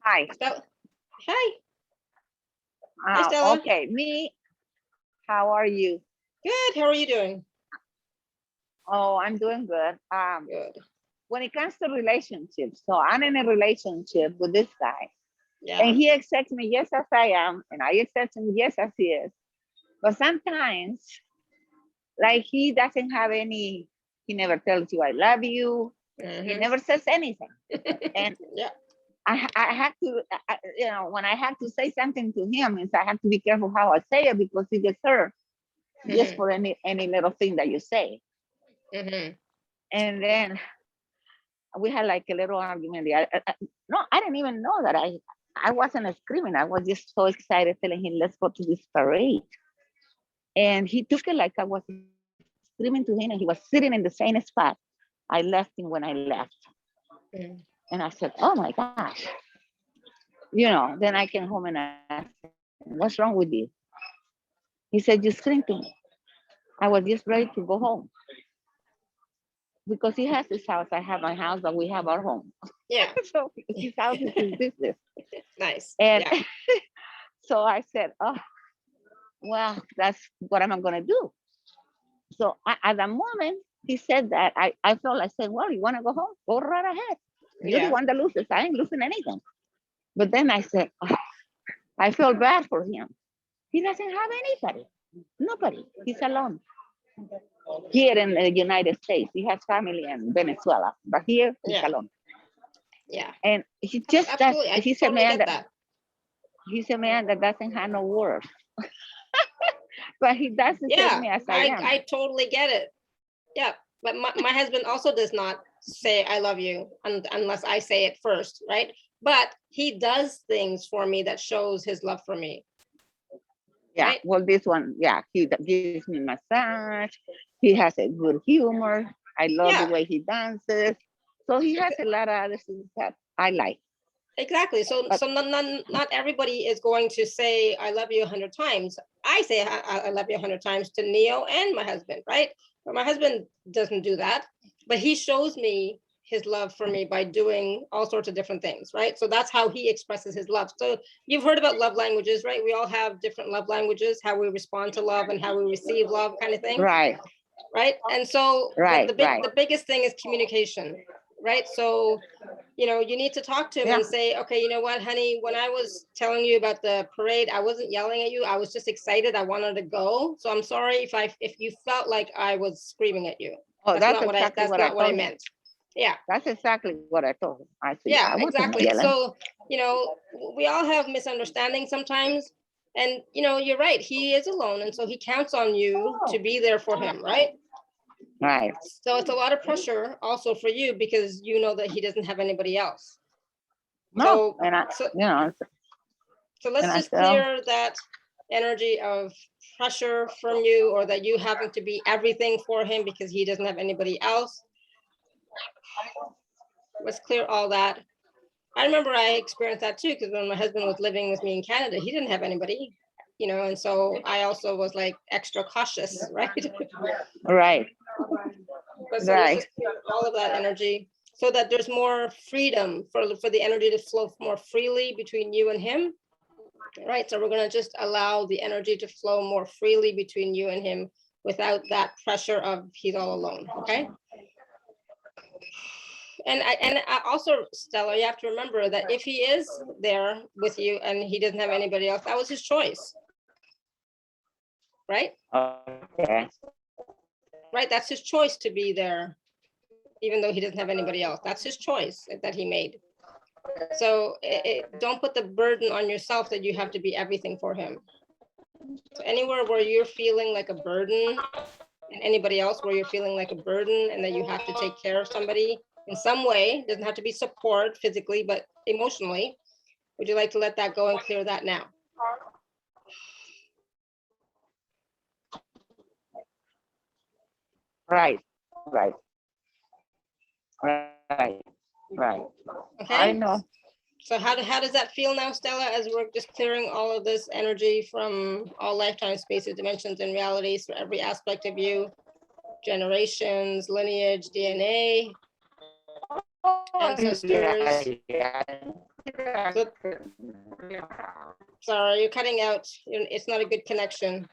Hi. Stella. Hi. Hi, Stella. Okay, how are you? Good. How are you doing? Oh, I'm doing good. Good. When it comes to relationships, so I'm in a relationship with this guy, Yeah. and he accepts me yes as I am, and I accept him yes as he is. But sometimes, like he doesn't have any, he never tells you I love you. He never says anything. And yeah. I have to, when I have to say something to him, I have to be careful how I say it because he gets hurt just for any little thing that you say. And then we had like a little argument. I didn't even know that I wasn't screaming. I was just so excited telling him, let's go to this parade. And he took it like I was screaming to him, and he was sitting in the same spot I left him when I left. And I said, oh my gosh. Then I came home and I asked him, what's wrong with you? He said, you screamed to me. I was just ready to go home. Because he has his house, I have my house, but we have our home. Yeah. So his house is his business. Nice. And yeah. So I said, oh, well, that's what am I going to do? So at the moment he said that, I felt like saying, well, you want to go home? Go right ahead. You're the one that loses. I ain't losing anything. But then I said, oh, I feel bad for him. He doesn't have anybody. Nobody. He's alone. Here in the United States, he has family in Venezuela, but here he's alone. Yeah. And he just he's a man that he's a man that doesn't have no words. But he doesn't take me as I am. I totally get it. Yeah. But my husband also does not say I love you unless I say it first, right? but he does things for me that shows his love for me. Yeah, Right? well, this one, yeah, he gives me massage. He has a good humor. I love Yeah. the way he dances. So he has a lot of other things that I like. Exactly. So But- not everybody is going to say I love you 100 times. I say I love you 100 times to Neo and my husband, right? But my husband doesn't do that, but he shows me his love for me by doing all sorts of different things, right? So that's how he expresses his love. So you've heard about love languages, right? We all have different love languages, how we respond to love and how we receive love, kind of thing. Right. Right. And so Right, the biggest thing is communication, right? So, you know, you need to talk to him Yeah. and say, okay, you know what, honey, when I was telling you about the parade, I wasn't yelling at you. I was just excited. I wanted to go. So I'm sorry if you felt like I was screaming at you. Oh, that's not exactly what not what I told him. meant. Yeah. That's exactly what I told him. I said, Yeah, I wasn't exactly. yelling. So, you know, we all have misunderstandings sometimes. And, you know, you're right. He is alone. And so he counts on you to be there for him, right? Right. So it's a lot of pressure also for you because you know that he doesn't have anybody else. No, So, and I, so, you know, so let's and I just said, oh. clear that energy of pressure from you, or that you having to be everything for him because he doesn't have anybody else. Let's clear all that. I remember I experienced that too, because when my husband was living with me in Canada, he didn't have anybody, you know, and so I also was like extra cautious, right? Right. But so let's just clear all of that energy so that there's more freedom for the energy to flow more freely between you and him. Right. So we're going to just allow the energy to flow more freely between you and him without that pressure of he's all alone. Okay. And I also, Stella, you have to remember that if he is there with you and he doesn't have anybody else, that was his choice. Right? Okay. Right. That's his choice to be there, even though he doesn't have anybody else. That's his choice that he made. So don't put the burden on yourself that you have to be everything for him. So anywhere where you're feeling like a burden, and anybody else where you're feeling like a burden and that you have to take care of somebody in some way, doesn't have to be support physically, but emotionally, would you like to let that go and clear that now? Right. Right. Right. Right. Okay. I know. So how does that feel now, Stella, as we're just clearing all of this energy from all lifetime, spaces, dimensions, and realities for every aspect of you, generations, lineage, DNA, ancestors. So, sorry, you're cutting out. It's not a good connection.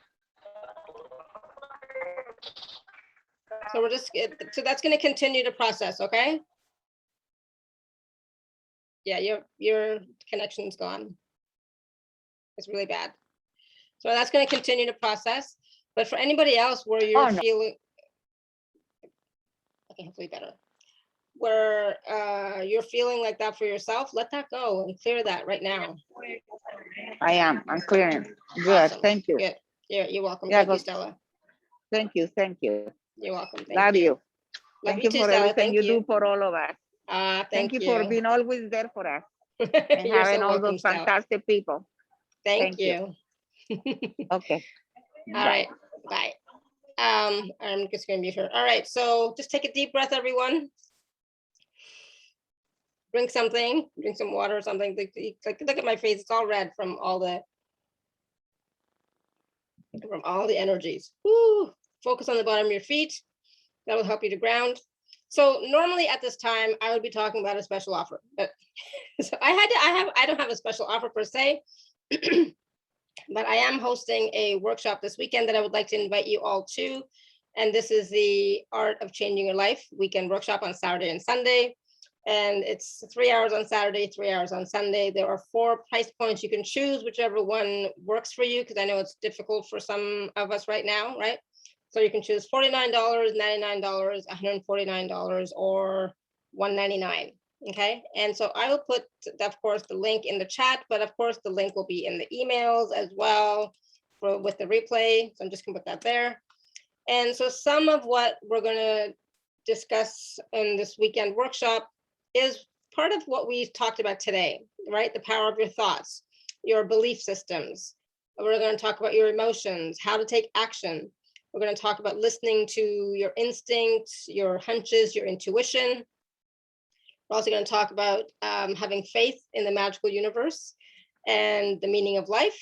So we're just, so that's going to continue to process, okay? Yeah, your connection's gone. It's really bad. So that's going to continue to process. But for anybody else where you're feeling, okay, hopefully better, where you're feeling like that for yourself, let that go and clear that right now. I'm clearing. Good. Awesome. Thank you. Good. You're welcome. Yeah, Thank you, Stella. Thank you. Thank you. You're welcome. Love you. Love Thank you you too, for Stella. everything Thank you you. do for all of us. Thank you for being always there for us and You're having so all welcome, those Stella. fantastic people. Thank you. Okay. All right. Bye. I'm just going to mute her. All right. So just take a deep breath, everyone. Drink something. Drink some water or something. Look at my face. It's all red from all the energies. Woo. Focus on the bottom of your feet. That will help you to ground. So normally at this time, I would be talking about a special offer, but so I don't have a special offer per se, but I am hosting a workshop this weekend that I would like to invite you all to. And this is the Art of Changing Your Life weekend workshop on Saturday and Sunday. And it's 3 hours on Saturday, 3 hours on Sunday. There are 4 price points. You can choose whichever one works for you, because I know it's difficult for some of us right now, right? So you can choose $49, $99, $149, or $199. Okay. And so I will put, of course, the link in the chat, but of course, the link will be in the emails as well with the replay. So I'm just gonna put that there. And so some of what we're going to discuss in this weekend workshop is part of what we talked about today, right? The power of your thoughts, your belief systems. We're going to talk about your emotions, how to take action. We're going to talk about listening to your instincts, your hunches, your intuition. We're also going to talk about having faith in the magical universe and the meaning of life,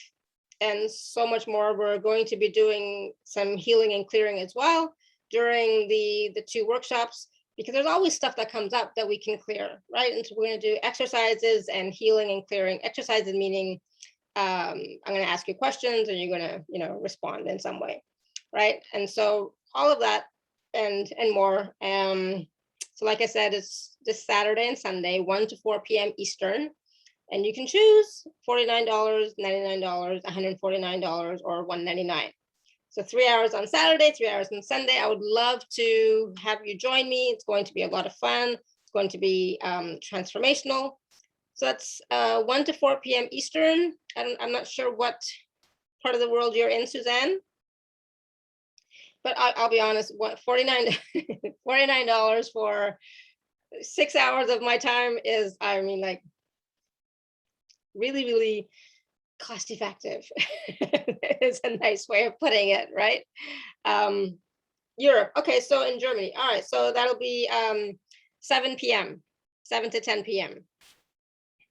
and so much more. We're going to be doing some healing and clearing as well during the 2 workshops, because there's always stuff that comes up that we can clear, right? And so we're going to do exercises and healing and clearing. Exercises meaning I'm going to ask you questions and you're going to, respond in some way, right? And so all of that and more. So like I said, it's this Saturday and Sunday, 1 to 4 p.m. Eastern. And you can choose $49, $99, $149, or $199. So 3 hours on Saturday, 3 hours on Sunday. I would love to have you join me. It's going to be a lot of fun. It's going to be transformational. So that's 1 to 4 p.m. Eastern. I'm not sure what part of the world you're in, Suzanne. But I'll be honest, what $49 for 6 hours of my time is, I mean, like, really, really cost effective. It's a nice way of putting it, right? Europe. Okay, so in Germany. All right, so that'll be 7 p.m., 7 to 10 p.m.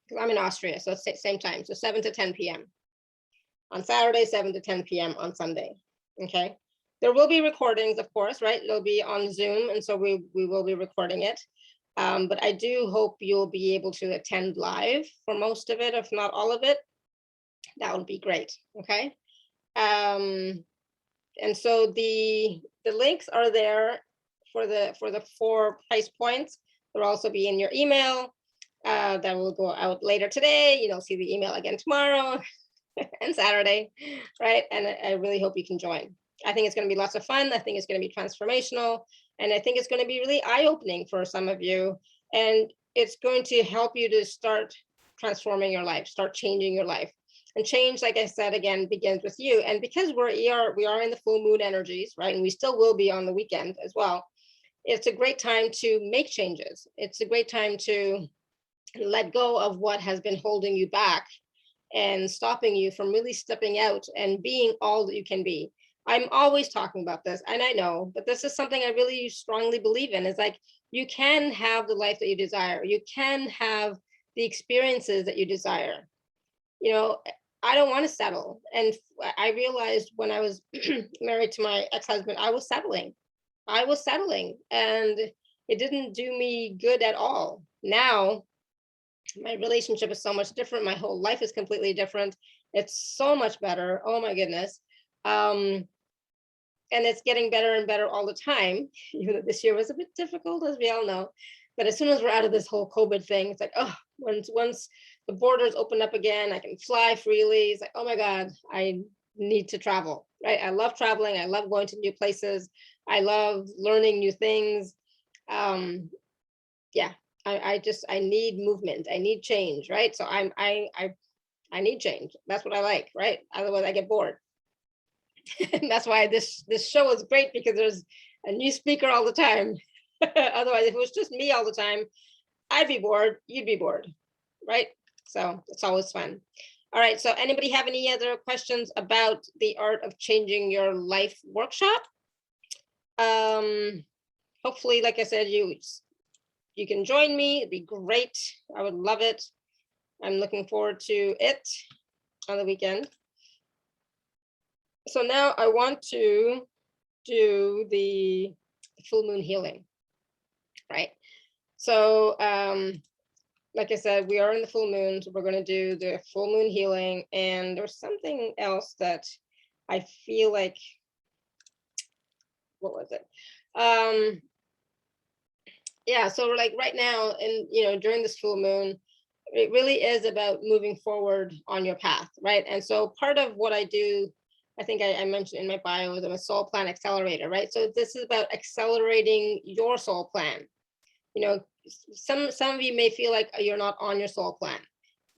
Because I'm in Austria, so it's same time. So 7 to 10 p.m. on Saturday, 7 to 10 p.m. on Sunday. Okay. There will be recordings, of course, right? It'll be on Zoom, and so we will be recording it. But I do hope you'll be able to attend live for most of it, if not all of it. That would be great. Okay. And so the links are there for the 4 price points. They'll also be in your email. That will go out later today. You'll see the email again tomorrow and Saturday, right? And I really hope you can join. I think it's going to be lots of fun. I think it's going to be transformational. And I think it's going to be really eye-opening for some of you. And it's going to help you to start transforming your life, start changing your life. And change, like I said, again, begins with you. And because we are in the full moon energies, right? And we still will be on the weekend as well. It's a great time to make changes. It's a great time to let go of what has been holding you back and stopping you from really stepping out and being all that you can be. I'm always talking about this, and I know, but this is something I really strongly believe in. Is like, you can have the life that you desire. You can have the experiences that you desire. I don't want to settle. And I realized when I was married to my ex-husband, I was settling, and it didn't do me good at all. Now, my relationship is so much different. My whole life is completely different. It's so much better. Oh my goodness. And it's getting better and better all the time. Even though this year was a bit difficult, as we all know. But as soon as we're out of this whole COVID thing, it's like, oh, once the borders open up again, I can fly freely. It's like, oh my God, I need to travel, right? I love traveling. I love going to new places. I love learning new things. Yeah, I need movement. I need change, right? So I need change. That's what I like, right? Otherwise I get bored. And that's why this show is great, because there's a new speaker all the time. Otherwise, if it was just me all the time, I'd be bored, you'd be bored, right? So it's always fun. All right, so anybody have any other questions about the Art of Changing Your Life workshop? Hopefully, like I said, you can join me. It'd be great. I would love it. I'm looking forward to it on the weekend. So now I want to do the full moon healing, right? So like I said, we are in the full moon, so we're going to do the full moon healing. And there's something else that I feel like, what was it? Yeah, so like right now, and during this full moon, it really is about moving forward on your path, right? And so part of what I do, I think I mentioned in my bio, is I'm a soul plan accelerator, right? So this is about accelerating your soul plan. Some of you may feel like you're not on your soul plan.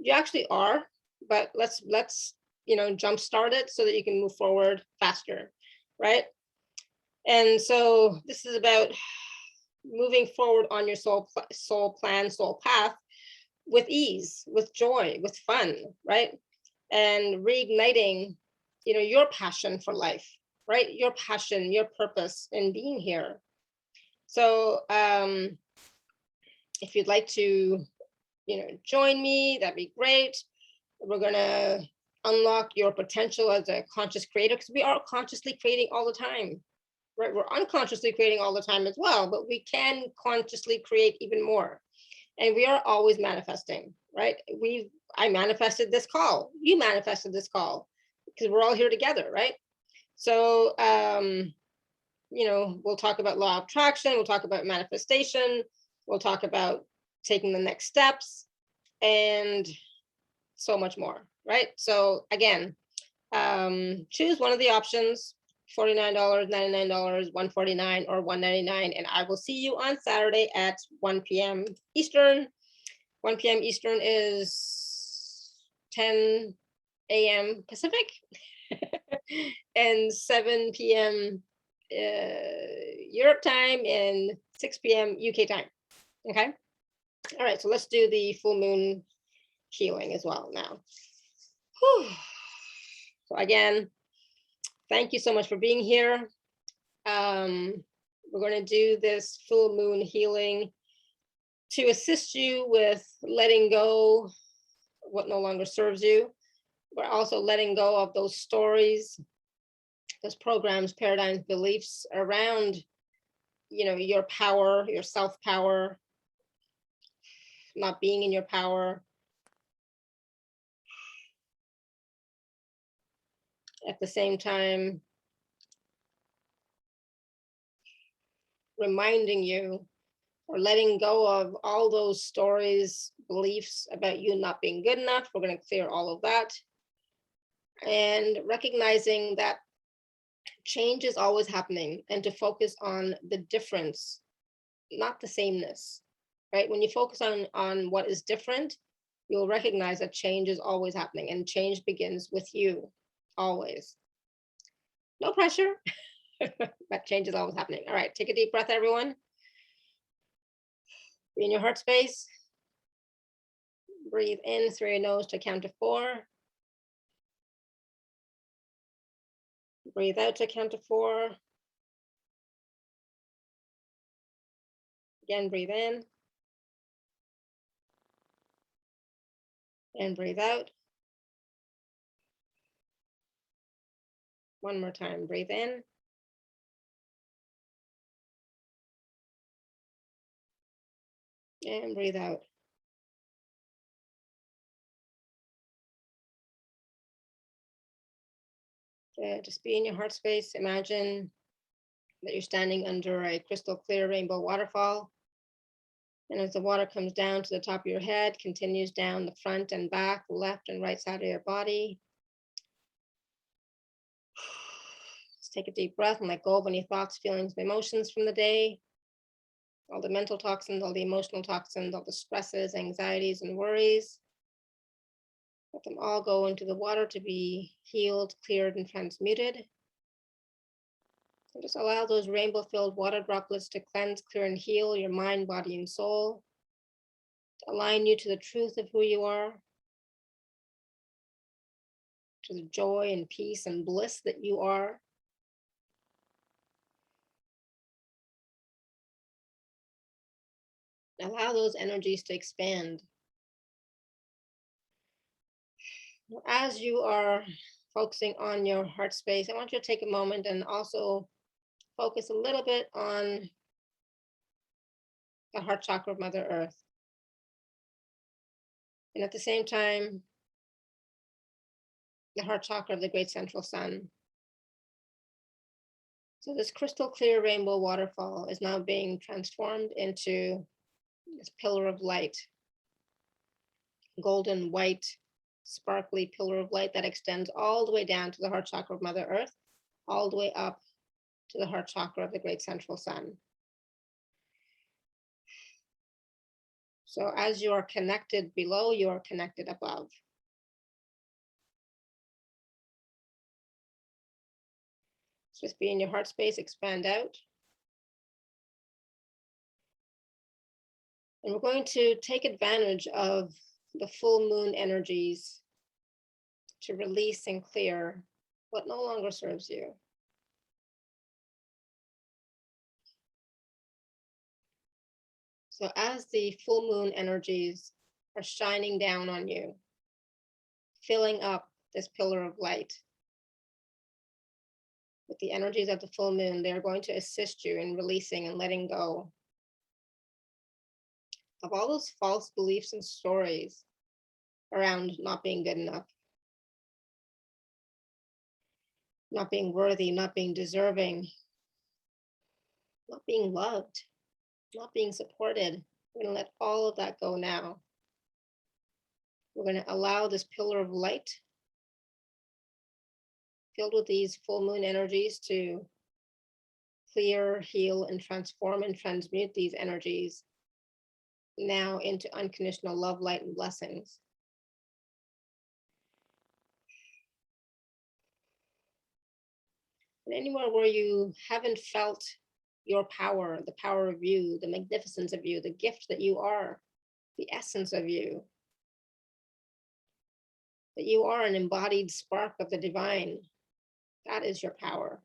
You actually are, but let's jumpstart it so that you can move forward faster, right? And so this is about moving forward on your soul plan, soul path, with ease, with joy, with fun, right? And reigniting, your passion for life, right? Your passion, your purpose in being here. So if you'd like to, join me, that'd be great. We're gonna unlock your potential as a conscious creator, because we are consciously creating all the time, right? We're unconsciously creating all the time as well, but we can consciously create even more. And we are always manifesting, right? I manifested this call. You manifested this call, because we're all here together, right? So, we'll talk about law of attraction. We'll talk about manifestation. We'll talk about taking the next steps and so much more, right? So again, choose one of the options, $49, $99, $149, or $199, and I will see you on Saturday at 1 p.m. Eastern. 1 p.m. Eastern is 10 a.m. Pacific and 7 p.m. Europe time and 6 p.m. UK time. Okay. All right. So let's do the full moon healing as well now. Whew. So again, thank you so much for being here. We're going to do this full moon healing to assist you with letting go what no longer serves you. We're also letting go of those stories, those programs, paradigms, beliefs around, your power, your self-power, not being in your power. At the same time, reminding you or letting go of all those stories, beliefs about you not being good enough. We're going to clear all of that. And recognizing that change is always happening, and to focus on the difference, not the sameness, right? When you focus on what is different, you'll recognize that change is always happening, and change begins with you, always. No pressure, but change is always happening. All right, take a deep breath, everyone. Be in your heart space. Breathe in through your nose to count to 4. Breathe out to count to 4. Again, breathe in. And breathe out. One more time, breathe in. And breathe out. Just be in your heart space. Imagine that you're standing under a crystal clear rainbow waterfall. And as the water comes down to the top of your head, continues down the front and back, left and right side of your body. Just take a deep breath and let go of any thoughts, feelings, and emotions from the day. All the mental toxins, all the emotional toxins, all the stresses, anxieties, and worries. Let them all go into the water to be healed, cleared, and transmuted. And just allow those rainbow-filled water droplets to cleanse, clear, and heal your mind, body, and soul. To align you to the truth of who you are. To the joy and peace and bliss that you are. Allow those energies to expand. As you are focusing on your heart space, I want you to take a moment and also focus a little bit on the heart chakra of Mother Earth. And at the same time, the heart chakra of the great central sun. So this crystal clear rainbow waterfall is now being transformed into this pillar of light, golden white, sparkly pillar of light that extends all the way down to the heart chakra of Mother Earth, all the way up to the heart chakra of the great central sun. So as you are connected below, you are connected above. So just be in your heart space, expand out. And we're going to take advantage of the full moon energies to release and clear what no longer serves you. So as the full moon energies are shining down on you, filling up this pillar of light with the energies of the full moon, they're going to assist you in releasing and letting go of all those false beliefs and stories around not being good enough, not being worthy, not being deserving, not being loved, not being supported. We're going to let all of that go now. We're going to allow this pillar of light filled with these full moon energies to clear, heal, and transform and transmute these energies now into unconditional love, light, and blessings. And anywhere where you haven't felt your power, the power of you, the magnificence of you, the gift that you are, the essence of you, that you are an embodied spark of the divine, that is your power.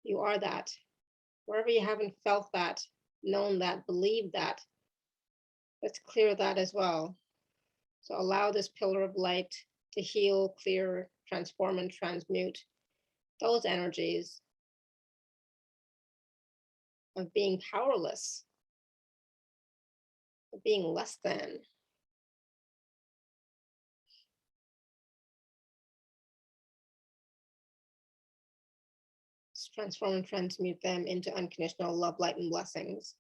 You are that. Wherever you haven't felt that, known that, believed that, let's clear that as well. So allow this pillar of light to heal, clear, transform, and transmute those energies of being powerless, of being less than. Let's transform and transmute them into unconditional love, light, and blessings.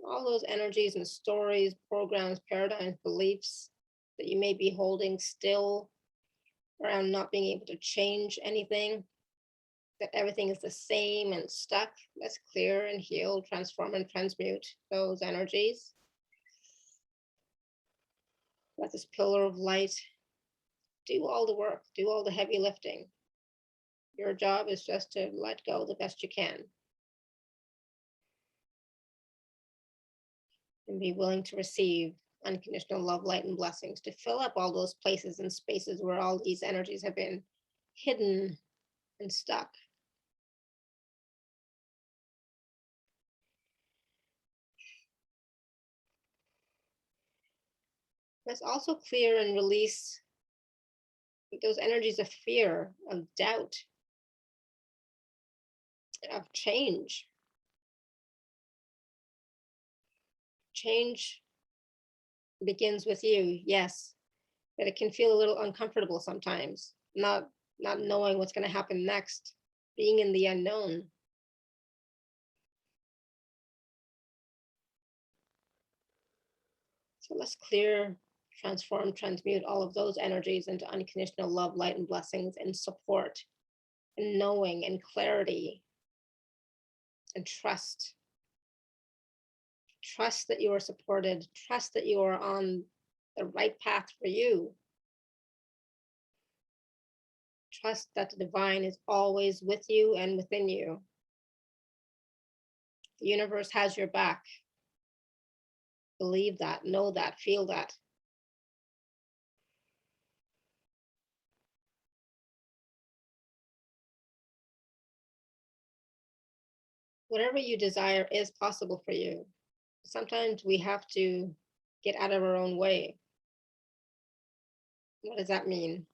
All those energies and stories, programs, paradigms, beliefs that you may be holding still around not being able to change anything, that everything is the same and stuck. Let's clear and heal, transform and transmute those energies. Let this pillar of light do all the work, do all the heavy lifting. Your job is just to let go the best you can. And be willing to receive unconditional love, light, and blessings to fill up all those places and spaces where all these energies have been hidden and stuck. Let's also clear and release those energies of fear, of doubt, of change. Change begins with you, yes, but it can feel a little uncomfortable sometimes, not knowing what's going to happen next, being in the unknown. So let's clear, transform, transmute all of those energies into unconditional love, light, and blessings, and support, and knowing, and clarity, and trust. Trust that you are supported. Trust that you are on the right path for you. Trust that the divine is always with you and within you. The universe has your back. Believe that, know that, feel that. Whatever you desire is possible for you. Sometimes we have to get out of our own way. What does that mean?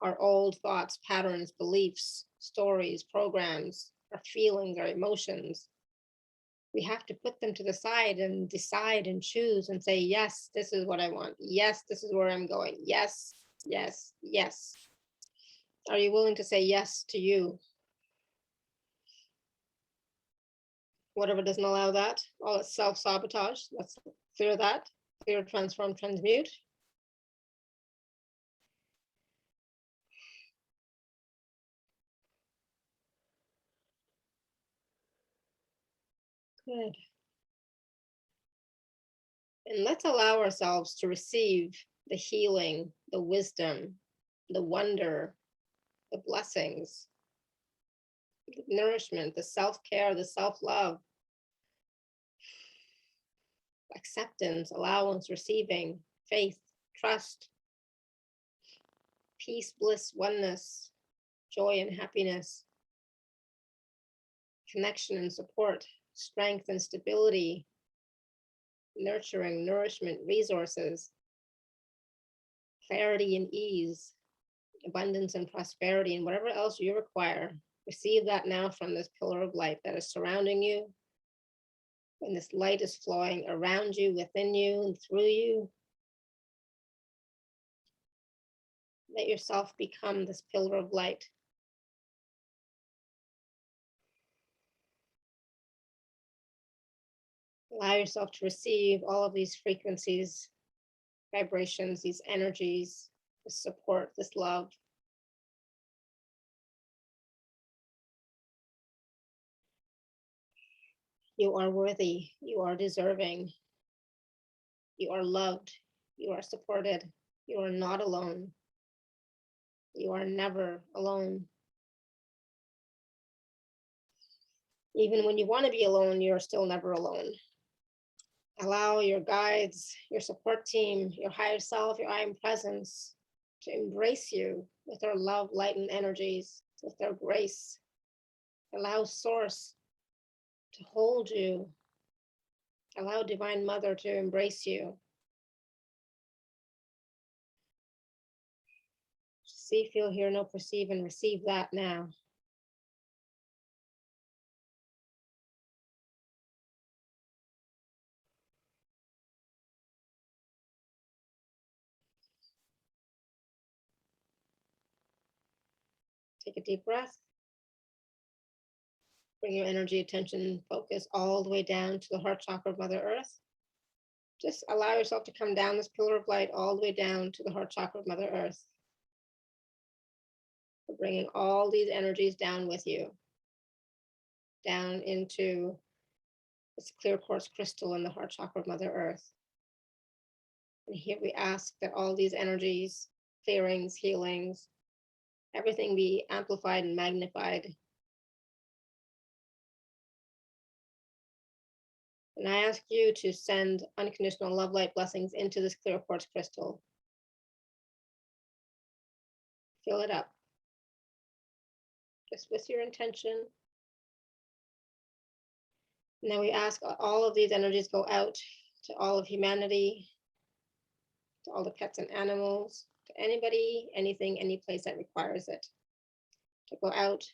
Our old thoughts, patterns, beliefs, stories, programs, our feelings, our emotions. We have to put them to the side and decide and choose and say, yes, this is what I want. Yes, this is where I'm going. Yes, yes, yes. Are you willing to say yes to you? Whatever doesn't allow that, all it's self-sabotage. Let's clear that, clear, transform, transmute. Good. And let's allow ourselves to receive the healing, the wisdom, the wonder, the blessings, the nourishment, the self-care, the self-love acceptance, allowance, receiving, faith, trust, peace, bliss, oneness, joy and happiness, connection and support, strength and stability, nurturing, nourishment, resources, clarity and ease, abundance and prosperity, and whatever else you require. Receive that now from this pillar of light that is surrounding you. When this light is flowing around you, within you, and through you, let yourself become this pillar of light. Allow yourself to receive all of these frequencies, vibrations, these energies, this support, this love. You are worthy, you are deserving, you are loved, you are supported, you are not alone. You are never alone. Even when you want to be alone, you're still never alone. Allow your guides, your support team, your higher self, your I am presence to embrace you with their love, light, and energies, with their grace. Allow Source to hold you. Allow Divine Mother to embrace you. See, feel, hear, know, perceive, and receive that now. Take a deep breath. Bring your energy, attention, focus all the way down to the heart chakra of Mother Earth. Just allow yourself to come down this pillar of light all the way down to the heart chakra of Mother Earth. We're bringing all these energies down with you, down into this clear quartz crystal in the heart chakra of Mother Earth. And here we ask that all these energies, clearings, healings, everything be amplified and magnified. And I ask you to send unconditional love, light, blessings into this clear quartz crystal. Fill it up. Just with your intention. Now we ask all of these energies go out to all of humanity, to all the pets and animals, to anybody, anything, any place that requires it. To go out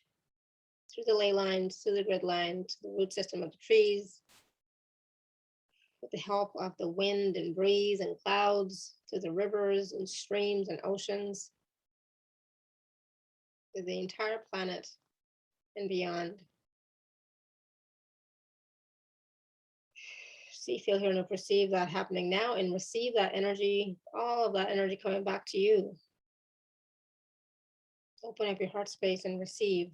through the ley lines, through the grid line, to the root system of the trees, with the help of the wind and breeze and clouds, to the rivers and streams and oceans, to the entire planet and beyond. See, feel, hear, and perceive that happening now, and receive that energy, all of that energy coming back to you. Open up your heart space and receive.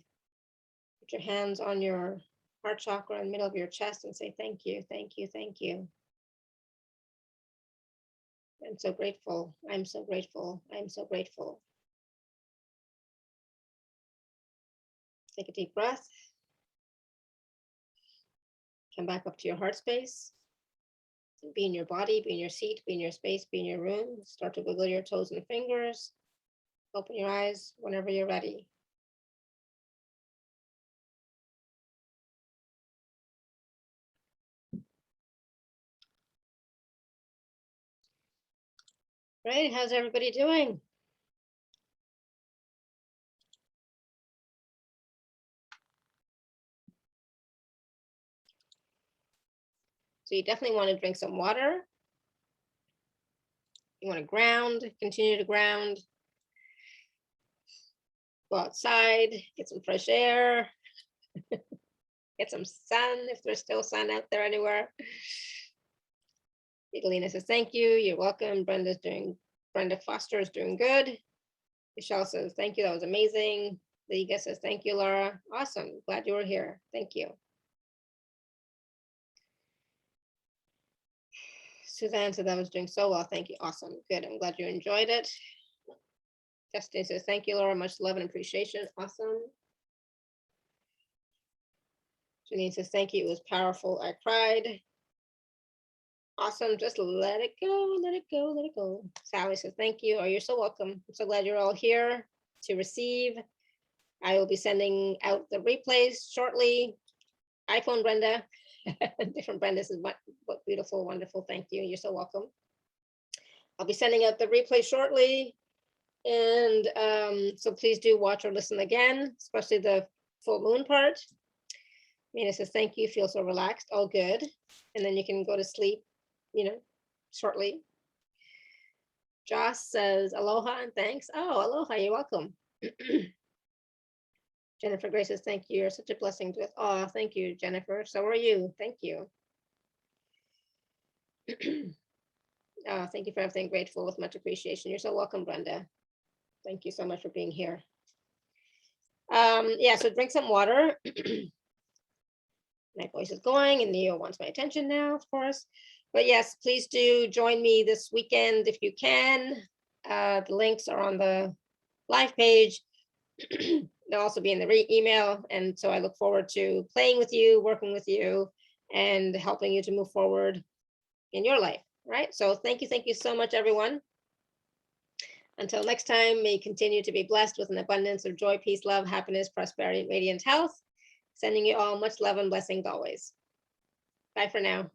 Put your hands on your heart chakra in the middle of your chest and say, thank you, thank you, thank you. I'm so grateful. I'm so grateful. I'm so grateful. Take a deep breath. Come back up to your heart space. Be in your body, be in your seat, be in your space, be in your room. Start to wiggle your toes and fingers. Open your eyes whenever you're ready. Great, how's everybody doing? So you definitely want to drink some water. You want to ground, continue to ground. Go outside, get some fresh air. Get some sun if there's still sun out there anywhere. Edelina says, thank you, you're welcome. Brenda Foster is doing good. Michelle says, thank you, that was amazing. Liga says, thank you, Laura. Awesome, glad you were here, thank you. Suzanne said that was doing so well, thank you, awesome, good, I'm glad you enjoyed it. Destiny says, thank you, Laura, much love and appreciation, awesome. Janine says, thank you, it was powerful, I cried. Awesome. Just let it go, let it go, let it go. Sally says, thank you. Oh, you're so welcome. I'm so glad you're all here to receive. I will be sending out the replays shortly. iPhone Brenda. Different Brenda says, what beautiful, wonderful. Thank you. You're so welcome. I'll be sending out the replay shortly. And so please do watch or listen again, especially the full moon part. Mina says, thank you. Feel so relaxed. All good. And then you can go to sleep, you know, shortly. Joss says, aloha and thanks. Oh, aloha. You're welcome. Jennifer Grace says, thank you. You're such a blessing to us. Oh, thank you, Jennifer. So are you. Thank you. Thank you for everything. Grateful with much appreciation. You're so welcome, Brenda. Thank you so much for being here. Yeah, so drink some water. My voice is going and Neo wants my attention now, of course. But yes, please do join me this weekend if you can. The links are on the live page. They'll also be in the email. And so I look forward to playing with you, working with you, and helping you to move forward in your life, right? So thank you so much, everyone. Until next time, may you continue to be blessed with an abundance of joy, peace, love, happiness, prosperity, and radiant health. Sending you all much love and blessings always. Bye for now.